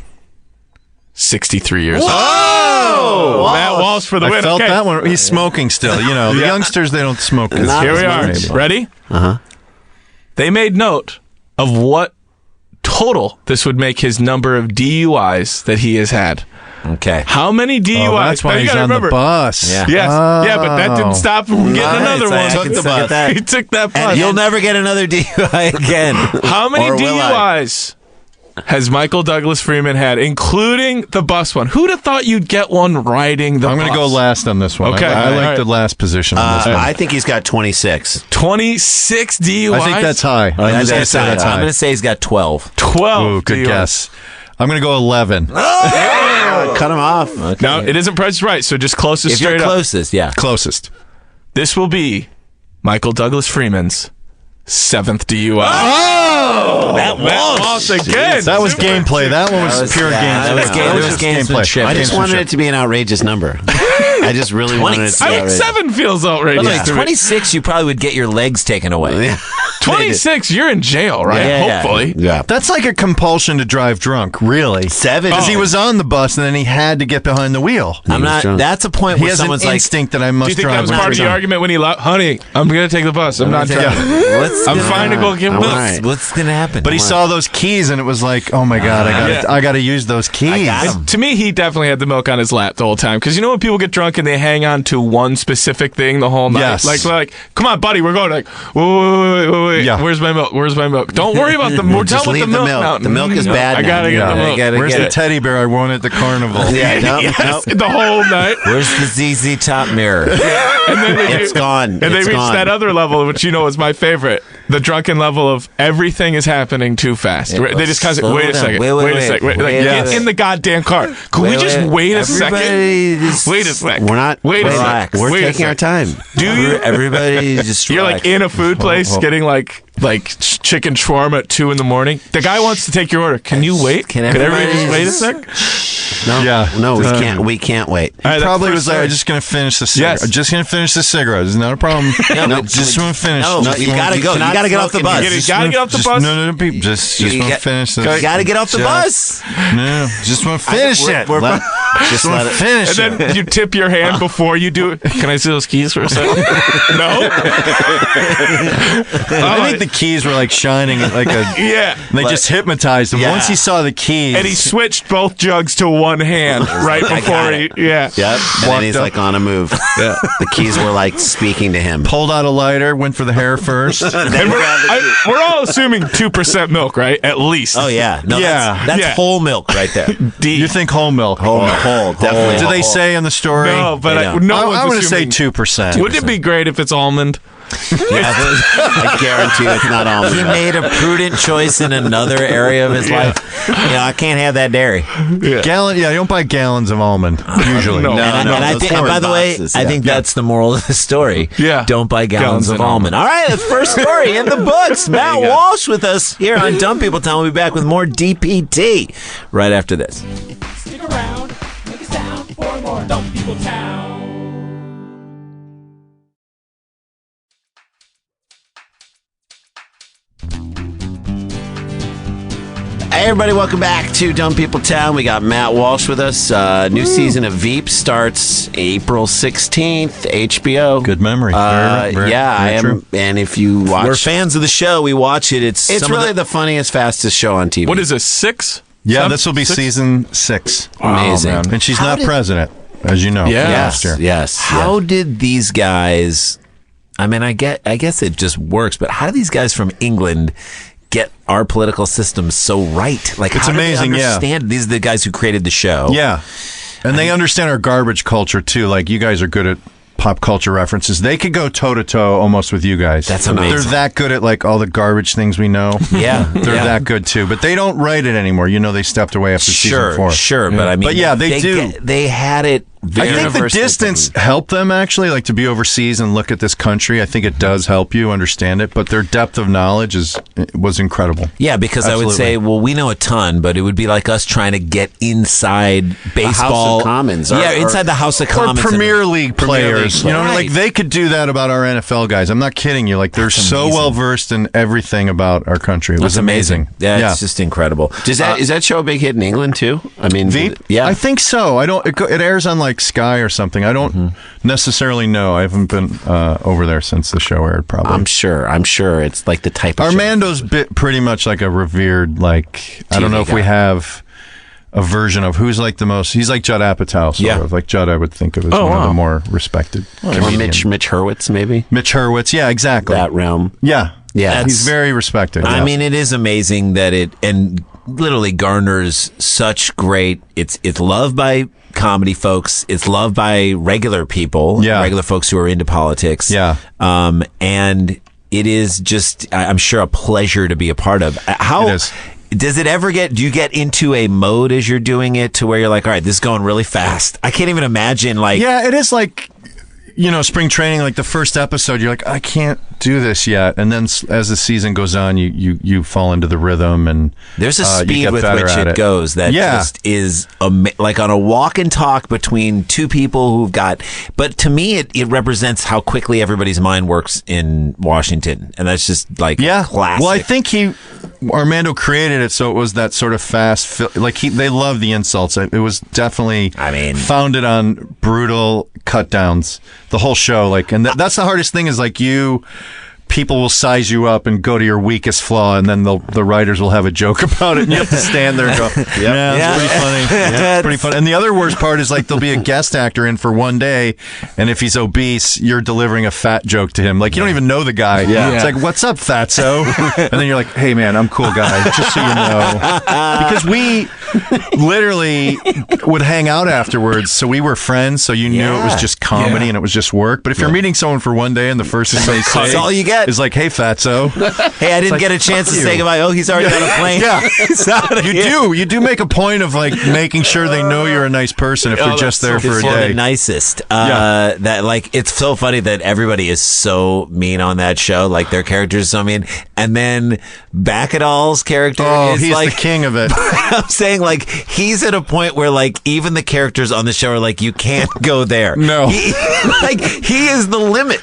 63 years old. Oh! Matt Walsh for the I win. felt Okay. that one. He's smoking still. You know, the youngsters, they don't smoke. Not Here as we are. much. Ready? Uh-huh. They made note of what total this would make his number of DUIs that he has had. Okay. How many DUIs? Oh, that's Now, why you he's gotta on remember. the bus. Yeah. Yes. Yeah, but that didn't stop him from getting another one. Took the bus. He took that bus. And you'll never get another DUI again. How many Or will I? DUIs has Michael Douglas Freeman had, including the bus one? Who'd have thought you'd get one riding the bus? I'm going to go last on this one. Okay. I All like right. the last position on this one. I think he's got 26. 26 DUIs? I think that's high. I'm I'm just going to say that's I'm high. going to say he's got 12. 12 Ooh, good DUIs. guess. I'm going to go 11. Cut him off. Okay. Now, it isn't Price is Right, so just closest If you're straight up. closest, yeah. Closest. This will be Michael Douglas Freeman's 7th DUI. Matt Walsh again. That was gameplay. That one was pure that was gameplay. game- That there was just gamesmanship. I just wanted Gamesmanship. it to be an outrageous number. I just really wanted it to be I mean, outrageous. 7 feels outrageous. But like to me. 26, you probably would get your legs taken away. Yeah. 26, you're in jail, right? Yeah. Hopefully. Yeah. That's like a compulsion to drive drunk, really. 7. Because he was on the bus and then he had to get behind the wheel. I'm not. drunk. That's a point He where has an someone's like, instinct that I Do must you think that drive was when part of I'm the drunk. argument when he honey, I'm going to take the bus. I'm not driving. I'm fine to go get All milk. right. what's going to happen? But he saw those keys and it was like, oh my God, Yeah. I got to use those keys. got 'em. To me, he definitely had the milk on his lap the whole time. Because you know when people get drunk and they hang on to one specific thing the whole night? Yes. Like, come on, buddy, we're going. Like, wait. Yeah. Where's my milk? Where's my milk? Don't worry about the milk. Just Tell me leave the the milk milk. now. The milk is bad I now. gotta get Yeah. the milk. Where's get the it. teddy bear I won at the carnival? Yeah, no, Yes, no. the whole night. Where's the ZZ Top mirror? And then they It's gone. And they It's reach gone. that other level, which you know is my favorite. The drunken level of everything is happening too fast. Yeah, They just constantly, slow wait a down. second, Wait, wait a second. Like, wait, get wait. in the goddamn car. Could we just wait a second? Everybody just Wait a sec. We're not. Wait a sec. relax. We're Wait a taking sec. our time. Do you? Everybody just You're like relax. in a food place oh. getting like chicken shawarma at 2 a.m. The guy wants to take your order. Can you wait? Can Could everybody everybody just wait a just- sec? No, Yeah. no, we can't wait. All right, Probably that's was first like, story. I'm just going to finish the cigarette. Yes. Just going to finish the cigarette. It's not a problem. No, just want to finish. No, Just you wanna- gotta go. You cannot gotta get off the smoke in bus. here. You gotta get off the just- bus. No, just You want to got- finish this. You gotta get off the bus. No, just want to finish it. Just Want let to it. finish And it. then you tip your hand before you do it. Can I see those keys for a second? No. I think the keys were like shining like a. Yeah. They just hypnotized him. Yeah. Once he saw the keys, And he switched both jugs to one hand right before he. Yeah. Yep. And then he's up. like on a move. Yeah. The keys were like speaking to him. pulled out a lighter, went for the hair first. And we're all assuming 2% milk, right? At least. Oh yeah, no, Yeah. that's Yeah. whole milk right there. You think whole milk? Whole, definitely. Did they say in the story? No, but They don't. no one's I want to say assuming. 2%. Wouldn't it be great if it's almond? I guarantee you it's not almond. He made a prudent choice in another area of his life. I can't have that dairy. Gallon? Yeah, you don't buy gallons of almond usually. No. And I those think, and foreign by the way, boxes, I yeah. think that's the moral of the story. Yeah. Don't buy gallons of of almond. All right, the first story in the books. Matt Walsh with us here on Dumb People Town. We'll be back with more DPT right after this. Stick around, make a sound for more Dumb People Town. Hey everybody, welcome back to Dumb People Town. We got Matt Walsh with us. New season of Veep starts April 16th, HBO. Good memory. Very, yeah, very I am. true. And if you watch, We're fans of the show. We watch it. It's it's some of really the funniest, fastest show on TV. What is this, 6? Yeah, Seven? this will be 6? season 6. Amazing. man. And she's How not did- president, as you know. Yeah. from Yes, last year. yes. How did these guys? I mean, I guess it just works. But how do these guys from England get our political system so right? Like, It's how do they amazing, yeah. understand? These are the guys who created the show. Yeah. And they understand our garbage culture, too. Like, you guys are good at pop culture references. They could go toe-to-toe almost with you guys. That's They're amazing. that good at, like, all the garbage things we know. Yeah, They're yeah. that good, too. But they don't write it anymore. You know, they stepped away after season 4. Sure. But I mean, But yeah, they do. They had it. I think the Universal distance helped them, actually, like to be overseas and look at this country. I think it does help you understand it, but their depth of knowledge was incredible. Yeah, because I would Absolutely. say, well, we know a ton, but it would be like us trying to get inside baseball. House of Commons, Yeah, or- inside the House of Commons. Or Premier and- League Premier players. League You know, players. like they could do that about our NFL guys. I'm not kidding you. Like they're so amazing. well versed in everything about our country. It was That's amazing. Yeah, it's just incredible. Is that show a big hit in England too? I mean, Veep? yeah. I think so. I don't. It airs on like Sky or something. I don't necessarily know. I haven't been over there since the show aired. Probably. I'm sure it's like the type of show. Armando's pretty much like a revered. Like I don't know if we guy. have a version of who's like the most. He's like Judd Apatow, sort of. Like Judd, I would think of as one of the more respected. Or Mitch Hurwitz, maybe. Mitch Hurwitz, yeah, exactly. That realm. Yeah. Yeah, he's very respected. I mean, it is amazing that it and literally garners such great. It's loved by comedy folks. It's loved by regular people. Yeah. Regular folks who are into politics. Yeah. And it is just, I'm sure, a pleasure to be a part of. How It is. does it ever do you get into a mode as you're doing it to where you're like, all right, this is going really fast? I can't even imagine Yeah, it is like, spring training, like the first episode, you're like, I can't do this yet. And then as the season goes on, you fall into the rhythm and there's a you speed get with better which at it goes that just is like on a walk and talk between two people who've got, but to me, it represents how quickly everybody's mind works in Washington. And that's just like classic. Well, I think Armando created it so it was that sort of fast, they love the insults. It was definitely founded on brutal cut downs. The whole show, and that's the hardest thing is people will size you up and go to your weakest flaw, and then the writers will have a joke about it, and you have to stand there and go, it's pretty funny. Yeah, it's pretty funny. And the other worst part is there'll be a guest actor in for one day, and if he's obese, you're delivering a fat joke to him. You don't even know the guy. Yeah. It's like, what's up, fatso? And then you're like, hey, man, I'm cool guy, just so you know. Because we literally would hang out afterwards, so we were friends, so you knew it was just comedy and it was just work. But if you're meeting someone for one day and the first thing they say, that's all you get. Is like, hey, fatso. Hey, I didn't get a chance to say goodbye. Oh, he's already on a plane. You do make a point of making sure they know you're a nice person if they're just there for a day. The nicest. That it's so funny that everybody is so mean on that show. Their characters so mean, and then Bacadol's character is he's the king of it. I'm saying he's at a point where even the characters on the show are you can't go there. No, he is the limit.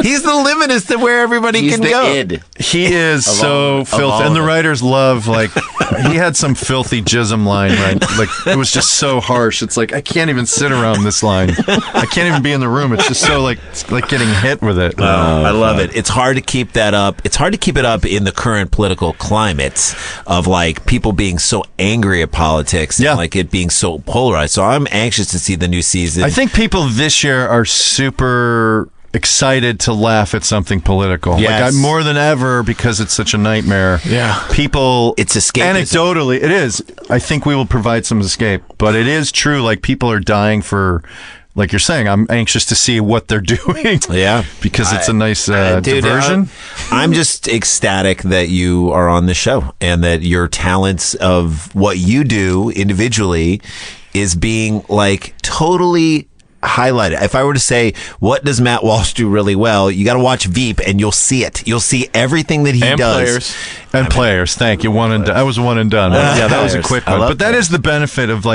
He's the limit as to where everybody can go. He is so filthy, and the writers love he had some filthy jism line, right? It was just so harsh. It's I can't even sit around this line. I can't even be in the room. It's just so it's like getting hit with it. I love it. It's hard to keep that up. It's hard to keep it up in the current political climate of people being so angry at politics and it being so polarized. So I'm anxious to see the new season. I think people this year are super excited to laugh at something political. Yes. More than ever, because it's such a nightmare. Yeah. People, it's escapism. Anecdotally, it is. I think we will provide some escape, but it is true. People are dying for, you're saying, I'm anxious to see what they're doing. Yeah. Because it's a nice diversion. I'm just ecstatic that you are on the show and that your talents of what you do individually is being totally highlighted. If I were to say, what does Matt Walsh do really well? You got to watch Veep and you'll see it. You'll see everything that he does. Players. Thank you. One and done. I was one and done. That was a quick one. But that is the benefit of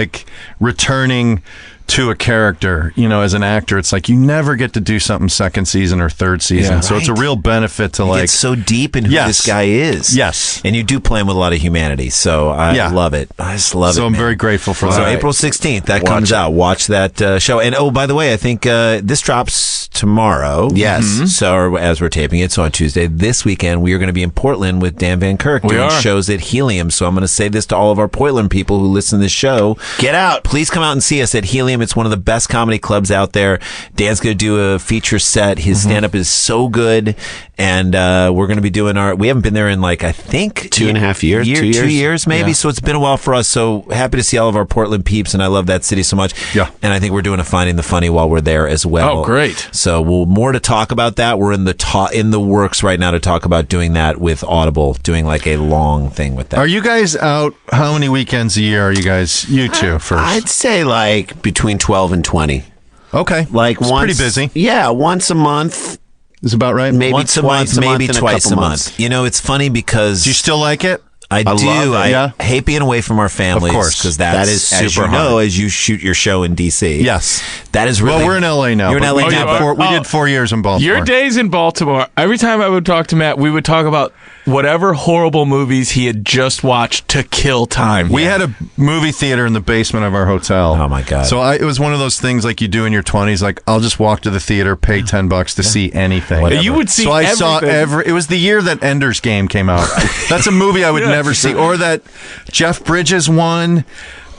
returning to a character, as an actor. It's you never get to do something second season or third season. Yeah. So it's a real benefit to get so deep in who this guy is. Yes. And you do play him with a lot of humanity. So I love it. I just love it. So I'm very grateful for that. So April 16th, that comes out. Watch that show. And by the way, I think this drops tomorrow. Yes. Mm-hmm. So as we're taping it, so on Tuesday, this weekend, we are going to be in Portland with Dan Van Kirk doing shows at Helium. So I'm going to say this to all of our Portland people who listen to this show. Get out. Please come out and see us at Helium. It's one of the best comedy clubs out there. Dan's going to do a feature set. His stand-up is so good. And we're going to be doing we haven't been there in I think 2.5 years. 2 years maybe. Yeah. So it's been a while for us. So happy to see all of our Portland peeps. And I love that city so much. Yeah. And I think we're doing a Finding the Funny while we're there as well. Oh, great. So more to talk about that. We're in the works right now to talk about doing that with Audible, doing a long thing with that. Are you guys out? How many weekends a year are you guys? You two first. I'd say between 12 and 20. Okay. It's pretty busy. Yeah, once a month. Is about right? Maybe once a twice month, a maybe month twice a months. month. It's funny because... Do you still like it? I do. I hate being away from our families. Of course. Because that is super hard. As you shoot your show in D.C. Yes. That is really... Well, we're in L.A. now. You're in L.A. now. We did 4 years in Baltimore. Your days in Baltimore, every time I would talk to Matt, we would talk about whatever horrible movies he had just watched to kill time. We had a movie theater in the basement of our hotel. Oh, my God. So it was one of those things you do in your 20s, I'll just walk to the theater, pay $10 to see anything. Whatever. You would see everything. Saw it was the year that Ender's Game came out. That's a movie I would never see. Or that Jeff Bridges one.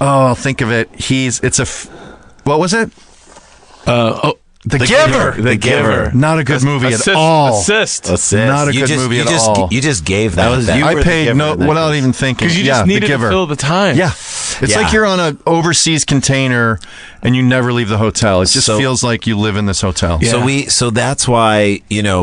I'll think of it. What was it? The Giver. The Giver. Not a good movie at all. Assist. Not a good movie at all. You just gave that. I paid without even thinking. Because you just needed to fill the time. Yeah. It's like you're on an overseas container and you never leave the hotel. It just feels like you live in this hotel. Yeah. So that's why,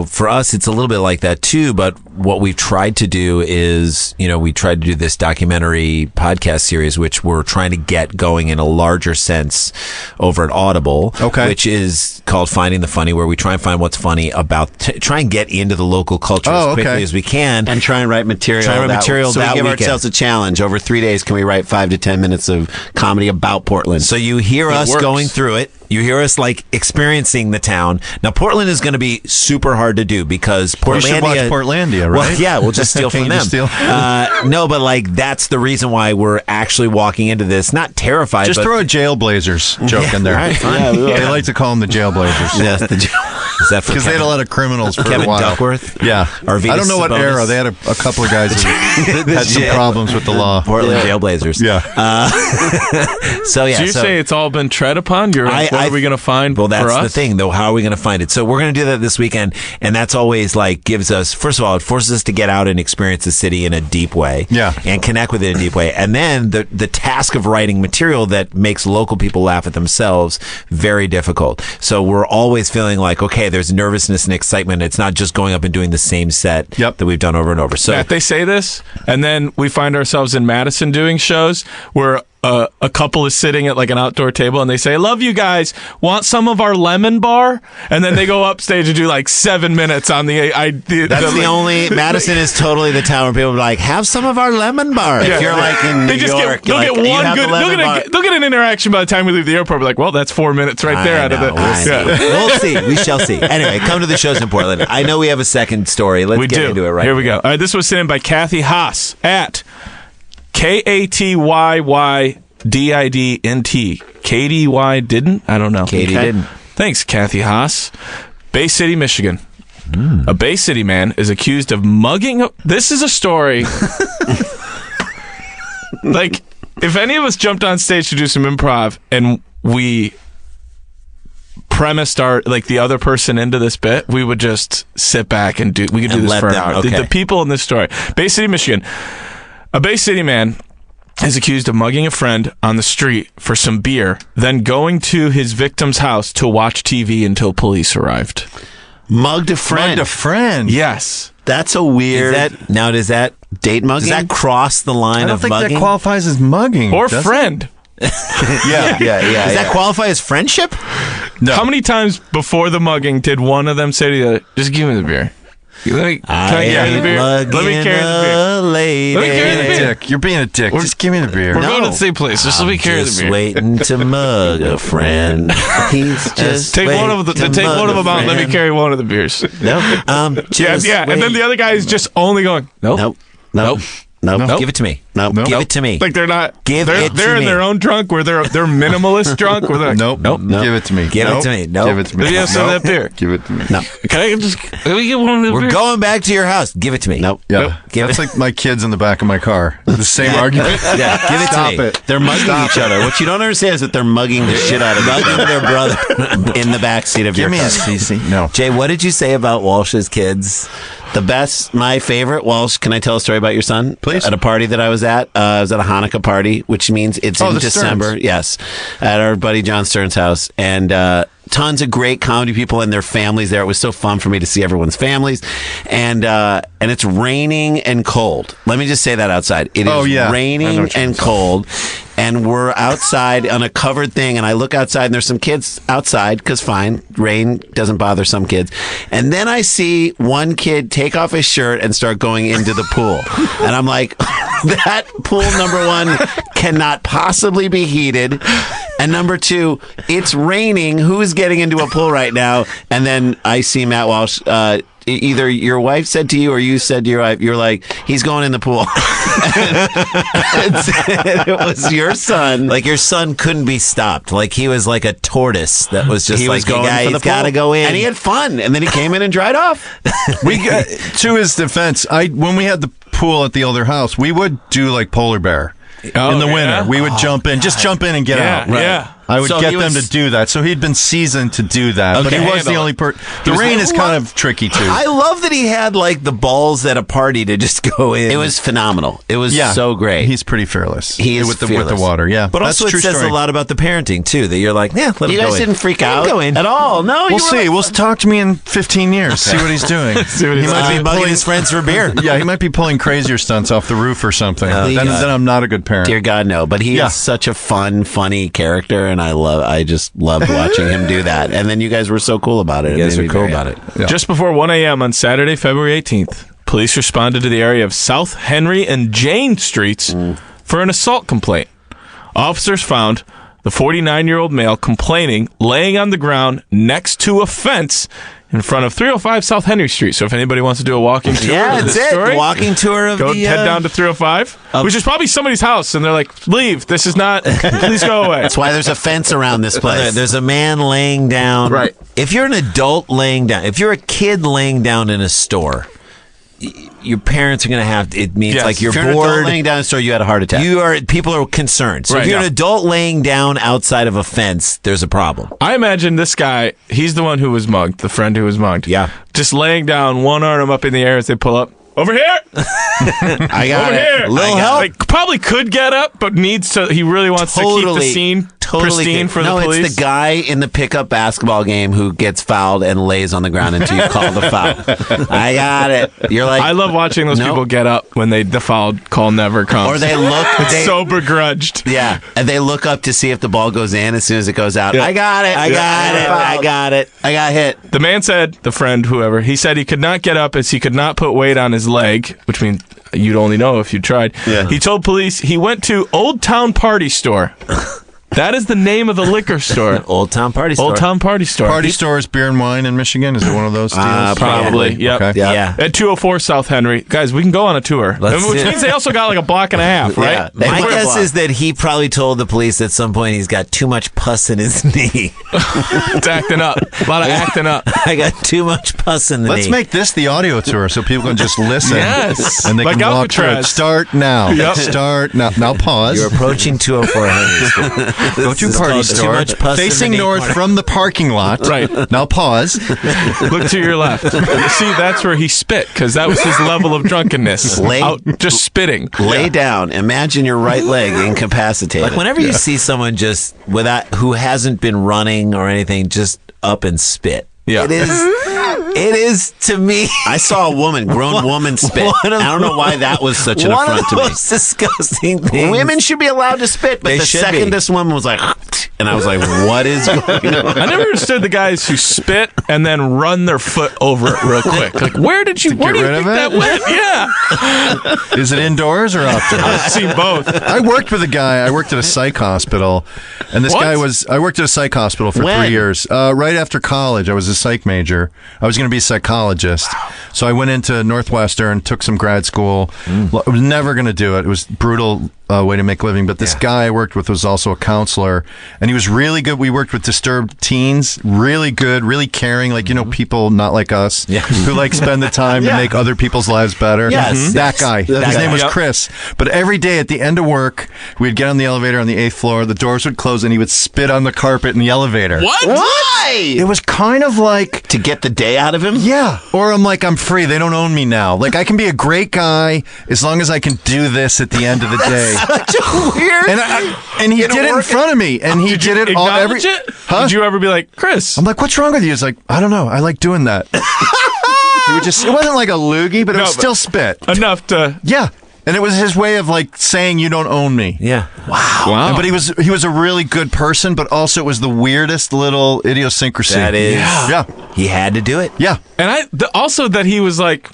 for us, it's a little bit like that too. But what we've tried to do is, we tried to do this documentary podcast series, which we're trying to get going in a larger sense over at Audible, which is called Finding the Funny, where we try and find what's funny about, try and get into the local culture as quickly as we can. And try and write material. So we give ourselves a challenge. Over 3 days, can we write 5 to 10 minutes of comedy about Portland? So you hear us going through it. You hear us experiencing the town. Now, Portland is going to be super hard to do because Portlandia. You should watch Portlandia, right? Well, yeah, we'll just steal from them. No, but that's the reason why we're actually walking into this. Not terrified. Just throw a Jailblazers joke in there. Right, they like to call them the Jailblazers. Yes, is that because they had a lot of criminals for Kevin a while. Duckworth? Yeah. I don't know what era. They had a couple of guys that had some problems with the law. Portland Jailblazers. Yeah. So you say it's all been tread upon? What are we going to find? Well, that's for us? the thing, though. How are we going to find it? So we're going to do that this weekend, and that's always gives us. First of all, it forces us to get out and experience the city in a deep way, and connect with it in a deep way. And then the task of writing material that makes local people laugh at themselves very difficult. So we're always feeling like, okay, there's nervousness and excitement. It's not just going up and doing the same set that we've done over and over. So Matt, they say this, and then we find ourselves in Madison doing shows where a couple is sitting at an outdoor table and they say, "Love you guys, want some of our lemon bar?" And then they go upstage and do 7 minutes on the idea. That's the only. Madison is totally the town where people are like, "Have some of our lemon bar." Yeah, if you're in New York, they'll get one good. They'll get an interaction by the time we leave the airport. We're like, "Well, that's 4 minutes right there out of it." We'll see. We shall see. Anyway, come to the shows in Portland. I know we have a second story. Let's get into it right Here we go. All right, this was sent in by Kathy Haas at KATYYDIDNT. KDY didn't? I don't know. Katie didn't. Thanks, Kathy Haas. Bay City, Michigan. A Bay City man is accused of mugging. This is a story. If any of us jumped on stage to do some improv and we premised the other person into this bit, we would just sit back and we could do this for an hour. Okay. The people in this story. Bay City, Michigan. A Bay City man is accused of mugging a friend on the street for some beer, then going to his victim's house to watch TV until police arrived. Mugged a friend. Mugged a friend. Yes. That's a weird. Does that date mugging? Does that cross the line I don't of think mugging? that qualifies as mugging. Or friend. Yeah. Does that qualify as friendship? No. How many times before the mugging did one of them say to the other, "Just give me the beer"? Can I carry the beer? Let me carry the beer. Lady. Let me carry the beer. You're being a dick. Just give me the beer. We're going to the same place. Just let me carry the beer. Waiting to mug a friend. He's just take one of them out. Let me carry one of the beers. Nope. And then the other guy is just only going, nope. Give it to me. Nope. Give it to me. They're not. Give it to They're in me. their own drunk where they're minimalist drunk where they're like, Nope. Give it to me. Give it to me. Nope. Give it to me. Maybe I'll sell that beer. Give it to me. No. Can I just let me get one of the We're beers? going back to your house. Give it to me. Nope. Yeah. Nope. That's like my kids in the back of my car. The same argument. Yeah, give it Stop to me. it. They're mugging each other. What you don't understand is that they're mugging the shit out of Their brother. in the backseat of Give your me car. a CC. No. Jay, what did you say about Walsh's kids? The best, my favorite, Walsh, can I tell a story about your son? Please. At a party that I was at. I was at a Hanukkah party, which means it's in the December. Stearns. Yes. At our buddy John Stern's house. And tons of great comedy people and their families there. It was so fun for me to see everyone's families. And it's raining and cold. Let me just say that outside. It is raining and cold. And we're outside on a covered thing, and I look outside, and there's some kids outside, because fine, rain doesn't bother some kids. And then I see one kid take off his shirt and start going into the pool. And I'm like, that pool, number one, cannot possibly be heated. And number two, it's raining. Who's getting into a pool right now? And then I see Matt Walsh, either your wife said to you or you said to your wife, you're like, he's going in the pool. It was your son. Like your son couldn't be stopped. Like he was like a tortoise that was just He was going for the he's got to pool. go in. And he had fun. And then he came in and dried off. We got, to his defense, when we had the pool at the older house, we would do like polar bear. in the winter. We would jump in, just jump in and get out. Right. Yeah. I would So get he them was- to do that. So he'd been seasoned to do that. But he was the only person. The rain is kind of tricky, too. I love that he had like the balls at a party to just go in. It was phenomenal. It was so great. He's pretty fearless. He is with the fearless. water, yeah. But That's also a true it says story. a lot about the parenting, too, that you're like, yeah, let him You go guys in. didn't freak Let him out go in. at all. No, We'll see. We'll talk to me in 15 years. See what he's doing. He might be mugging his friends for beer. Yeah, he might be pulling crazier stunts off the roof or something. Then I'm not a good parent. Dear God, no. But he is such a fun, funny character, and I just loved watching him do that. And then you guys were so cool about it. You guys It are made me cool very about happy. it. Just before 1 a.m. on Saturday, February 18th, police responded to the area of South Henry and Jane Streets for an assault complaint. Officers found the 49-year-old male complaining, laying on the ground next to a fence in front of 305 South Henry Street. So if anybody wants to do a walking tour Yeah, of that's this it. story, Walking tour of go the... head down to 305, which is probably somebody's house, and they're like, leave. This is not, please go away. That's why there's a fence around this place. There's a man laying down. Right. If you're an adult laying down, if you're a kid laying down in a store, your parents are going to have, it means Yes. like you're if you're an adult bored. laying down in the store, you had a heart attack. People are concerned. So Right, if you're yeah. an adult laying down outside of a fence, there's a problem. I imagine this guy, he's the one who was mugged, the friend who was mugged. Yeah. Just laying down, one arm up in the air as they pull up. Over here! I got Over it. here! Little help. Like, probably could get up, but needs to, he really wants to keep the scene pristine good. for no, the police. it's the guy in the pickup basketball game who gets fouled and lays on the ground until you call the foul. I got it. You're like, I love watching those Nope. people get up when the foul call never comes. or they look. It's so begrudged. Yeah, and they look up to see if the ball goes in as soon as it goes out. I got it. I got it. I got it. I got hit. The man said, the friend, whoever, he said he could not get up as he could not put weight on his leg, which means you'd only know if you tried. Yeah. He told police he went to Old Town Party Store. That is the name of the liquor store. Old Town Party Store. Old Town Party Store. Party stores, beer and wine in Michigan. Is it one of those deals? Probably. Yep. Okay. Yeah. At 204 South Henry. Guys, we can go on a tour. Let's Which do it. means they also got like a block and a half, right? Yeah. They My went a guess block. is that he probably told the police at some point he's got too much pus in his knee. It's acting up. A lot of acting up. I got too much pus in the Let's knee. make this the audio tour so people can just listen. Yes. And they Like can walk through it. Alcatraz. Start now. Yep. Start now. Now pause. You're approaching 204 Henry Street. Go to This is party called store. Too much pus in the Facing knee north corner. from the parking lot. Right. Now pause. Look to your left. See, that's where he spit because that was his level of drunkenness. Lay- Out just spitting. Lay down. Imagine your right leg incapacitated. Like whenever you see someone just without who hasn't been running or anything, just up and spit. Yeah. It is to me. I saw a grown woman spit. One of I don't know why that was such an one affront of to the me. most disgusting things. Women should be allowed to spit, but They the should second be. this woman was like, and I was like, what is going on? I never understood the guys who spit and then run their foot over it real quick. Like, where do you get think rid of that it? went? Yeah. Is it indoors or outdoors? I've seen both. I worked with a guy. I worked at a psych hospital, and this What? guy was. I worked at a psych hospital for When? 3 years. Right after college, I was a psych major. I was going to be a psychologist, so I went into Northwestern, took some grad school. I was never going to do it. It was brutal way to make a living. But this guy I worked with was also a counselor, and he was really good. We worked with disturbed teens. Really good, really caring. Like people not like us, who like spend the time to make other people's lives better. Yes. That guy. That His guy. name was Yep. Chris. But every day at the end of work, we'd get on the elevator on the 8th floor, the doors would close, and he would spit on the carpet in the elevator. What? Why? It was kind of like, To get the day out of him? yeah. Or I'm like, I'm free. They don't own me now. Like, I can be a great guy as long as I can do this at the end of the day. Such a weird. And he did it in front of me. And he did it all Acknowledge it? Huh? Did you ever be like, Chris? I'm like, what's wrong with you? He's like, I don't know. I like doing that. It wasn't like a loogie, but it No, was but- still spit. Enough to. Yeah. And it was his way of like saying you don't own me. Yeah. Wow. But he was a really good person, but also it was the weirdest little idiosyncrasy. That is. Yeah. He had to do it. Yeah. And also that he was like,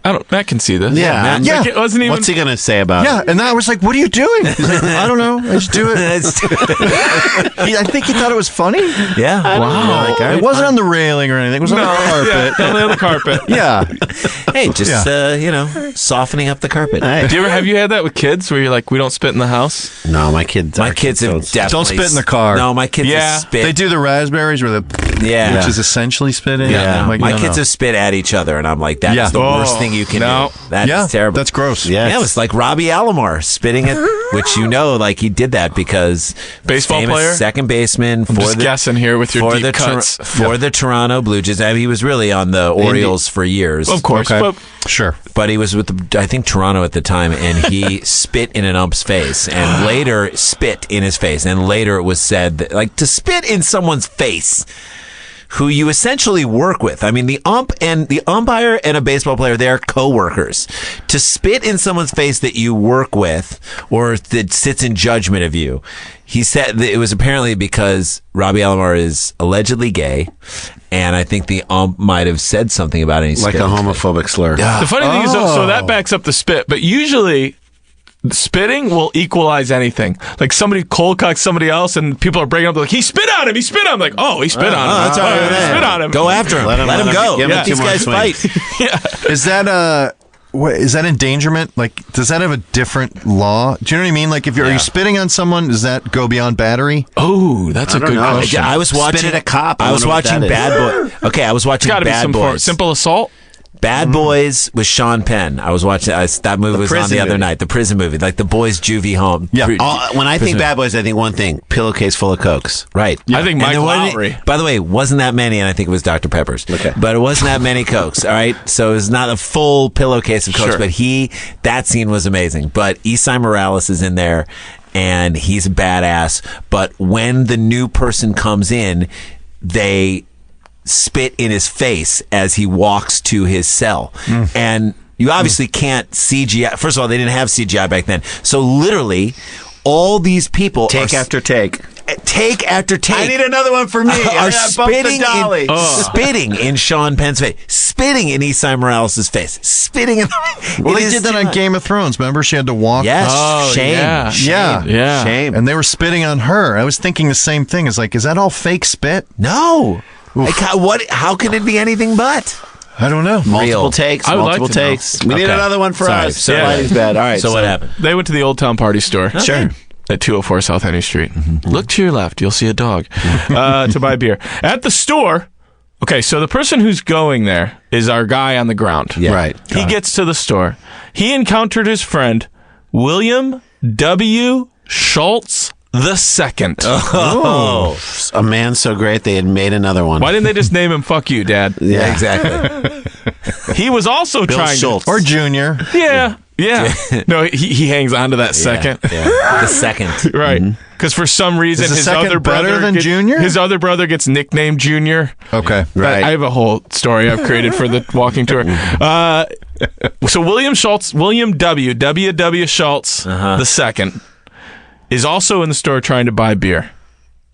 Matt can see this. Yeah. Yeah. Like, it wasn't even. What's he going to say about Yeah. it? And I was like, what are you doing? He's like, I don't know. I just do it. I think he thought it was funny. Yeah. Wow. Like, all right, It wasn't on the railing or anything. It was on the carpet. Yeah, on the carpet. Yeah. Hey, just softening up the carpet. Have you had that with kids where you're like, we don't spit in the house? No, my kids. My kids have definitely Don't spit in the car. No, my kids Yeah. have spit. They do the raspberries where Yeah. which is essentially spitting. Yeah. I'm like, My no, kids no. have spit at each other, and I'm like, that's Yeah. the worst worst thing you can no. do. That's terrible. That's gross. Yeah, it was like Robbie Alomar spitting at, which like he did that because Baseball famous player? second baseman for just guessing here with your for deep cuts. for the Toronto Blue Jays. I mean, he was really on the Orioles for years, Of course. Okay. But Sure. but he was with I think Toronto at the time, and he spit in an ump's face, and later spit in his face, and later it was said that, like, to spit in someone's face who you essentially work with. I mean, the umpire and a baseball player, they're co-workers. To spit in someone's face that you work with or that sits in judgment of you, he said that it was apparently because Robbie Alomar is allegedly gay, and I think the ump might have said something about it. Like a homophobic slur. the funny thing is, so that backs up the spit, but usually spitting will equalize anything. Like somebody cold cocks somebody else and people are breaking up like, he spit on him, he spit on him. Like, oh, he spit on him. that's all right. He spit on him. Go after him. Let him go. Give him Let two these more guys swings. fight. Is that is that endangerment? Like, does that have a different law? Do you know what I mean? Like, are you spitting on someone? Does that go beyond battery? Oh, that's a don't good know. question. I was watching Spit at a cop. I was wonder what watching that Bad Boys. Okay, I was watching Got to be Bad some Boys. simple assault. Bad Boys with Sean Penn. I was watching that movie was on prison the other movie. night. The prison movie, like the boys' juvie home. Yeah. When I think Bad Boys, I think one thing: pillowcase full of cokes. Right. I think And Mike there wasn't- Lowry. By the way, wasn't that many, and I think it was Dr. Pepper's. Okay. But it wasn't that many Cokes, all right? So it was not a full pillowcase of Cokes, Sure. but that scene was amazing. But Esai Morales is in there, and he's a badass. But when the new person comes in, they spit in his face as he walks to his cell. And you obviously can't CGI. First of all, they didn't have CGI back then. So literally, all these people Take after take. take after take. I need another one for me. Are spitting in Sean Penn's face, spitting in Esai Morales' face, spitting in. Well, they did that on Game of Thrones. Remember, she had to walk. Yes, Oh, shame. yeah. Yeah. Yeah. Shame. And they were spitting on her. I was thinking the same thing. It's like, is that all fake spit? No. Like, how can it be anything but? I don't know. Multiple takes. I would like Multiple to know. takes. We need Okay. another one for Sorry. us. Sorry. Lighting's bad. All right. So what happened? They went to the Old Town Party store. Sure. At 204 South Henry Street. Look to your left. You'll see a dog to buy beer. At the store, okay, so the person who's going there is our guy on the ground. Yeah. Right. He gets to the store. He encountered his friend, William W. Schultz II. Oh, A man so great they had made another one. Why didn't they just name him Fuck You, Dad? yeah, exactly. He was also Bill trying Schultz. Or Junior. to... Yeah. No, he hangs on to that second. Yeah. The second. Right. Because for some reason, Is the his second other brother better than Junior? His other brother gets nicknamed Junior. Okay. Right. I have a whole story I've created for the walking tour. So William W. Schultz the second, is also in the store trying to buy beer.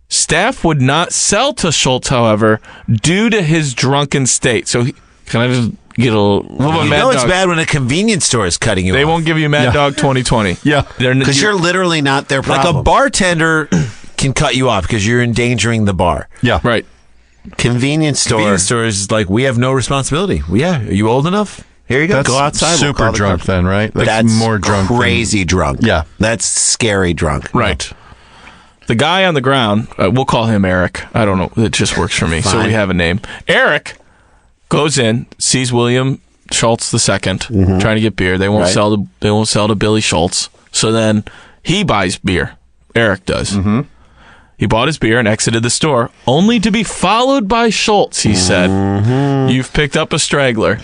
Staff would not sell to Schultz, however, due to his drunken state. So can I just get a little You Mad know it's Dog? bad when a convenience store is cutting you They off. won't give you Mad Dog 2020. Yeah. Because you're literally not their Like problem. a bartender can cut you off because you're endangering the bar. Yeah. Right. Convenience store. Convenience store is like, we have no responsibility. Well, yeah, are you old enough? Here you go. That's Go outside. We'll super call the drunk cops. then, right? That's more drunk. crazy drunk. Yeah. That's scary drunk. Right. The guy on the ground, we'll call him Eric. I don't know. It just works for me. So Fine. we have a name. Eric goes in, sees William Schultz II trying to get beer. They won't Right. sell to Billy Schultz. So then he buys beer. Eric does. He bought his beer and exited the store, only to be followed by Schultz. He said, "You've picked up a straggler."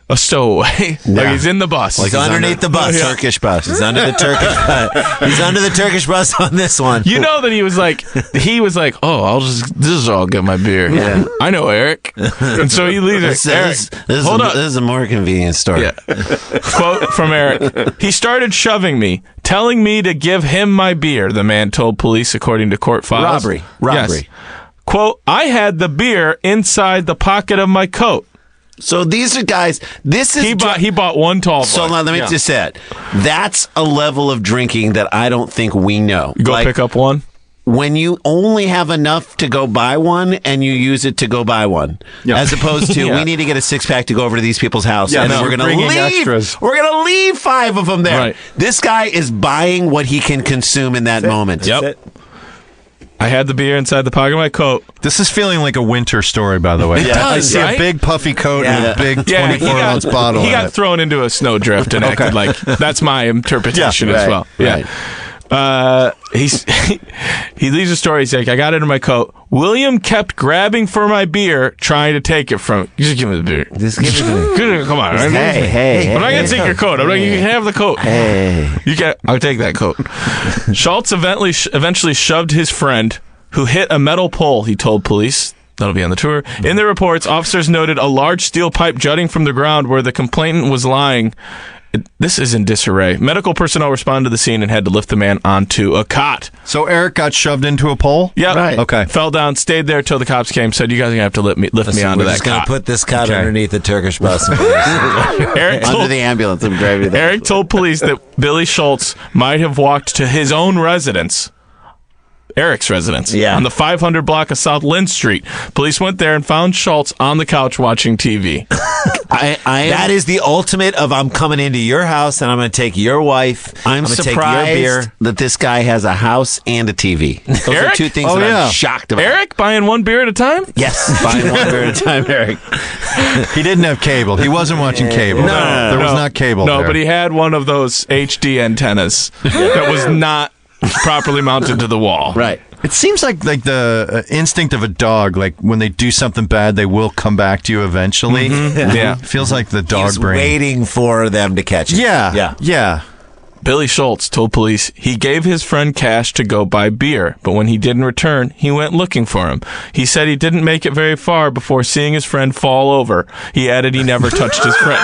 A stowaway. Like he's in the bus. Like underneath the bus. Turkish bus. He's under the Turkish bus. He's under the Turkish bus on this one. You know that he was like, this is where I'll get my beer. Yeah. I know Eric. And so he leaves it. Eric, hold This on. is a more convenient store. Yeah. Quote from Eric. He started shoving me, telling me to give him my beer, the man told police according to court files. Robbery. Yes. Quote, I had the beer inside the pocket of my coat. So these are guys. This is He bought one tall boy. So let me just say it. That's a level of drinking that I don't think we know. Go pick up one. When you only have enough to go buy one and you use it to go buy one, as opposed to we need to get a 6-pack to go over to these people's house and then we're going to bringing leave. extras. We're going to leave 5 of them there. Right. This guy is buying what he can consume in that moment. Yep. I had the beer inside the pocket of my coat. This is feeling like a winter story, by the way. It I does, see right? a big puffy coat and a big Yeah, 24-ounce bottle. He in got it. thrown into a snowdrift and acted like that's my interpretation as well. Right. He leaves a story. He's like, I got it in my coat. William kept grabbing for my beer, trying to take it from. Just give me the beer. Just give me Come on. Hey. I'm not gonna take your coat. I'm not. You can have the coat. Hey. I'll take that coat. Schultz eventually shoved his friend, who hit a metal pole. He told police. That'll be on the tour. In the reports, officers noted a large steel pipe jutting from the ground where the complainant was lying. This is in disarray. Medical personnel responded to the scene and had to lift the man onto a cot. So Eric got shoved into a pole? Yep. Right. Okay. Fell down, stayed there till the cops came, said, you guys are going to have to lift me onto We're that just going cot. to put this cot Okay. underneath the Turkish bus. Eric Under told, the ambulance and drive you there. Eric told police that Billy Schultz might have walked to his own residence. Eric's residence. Yeah. On the 500 block of South Lynn Street. Police went there and found Schultz on the couch watching TV. That is the ultimate of I'm coming into your house and I'm going to take your wife. I'm gonna surprised take your beer. that this guy has a house and a TV. Those are Eric? two things Oh, that yeah. I'm shocked about. Eric buying one beer at a time? Yes, buying one beer at a time, Eric. He didn't have cable. He wasn't watching cable. There was not cable No, there. but he had one of those HD antennas that was not properly mounted to the wall. Right. It seems like the instinct of a dog, like when they do something bad, they will come back to you eventually. Yeah. Feels like the dog He's brain. waiting for them to catch it. Yeah. Billy Schultz told police he gave his friend cash to go buy beer, but when he didn't return, he went looking for him. He said he didn't make it very far before seeing his friend fall over. He added he never touched his friend.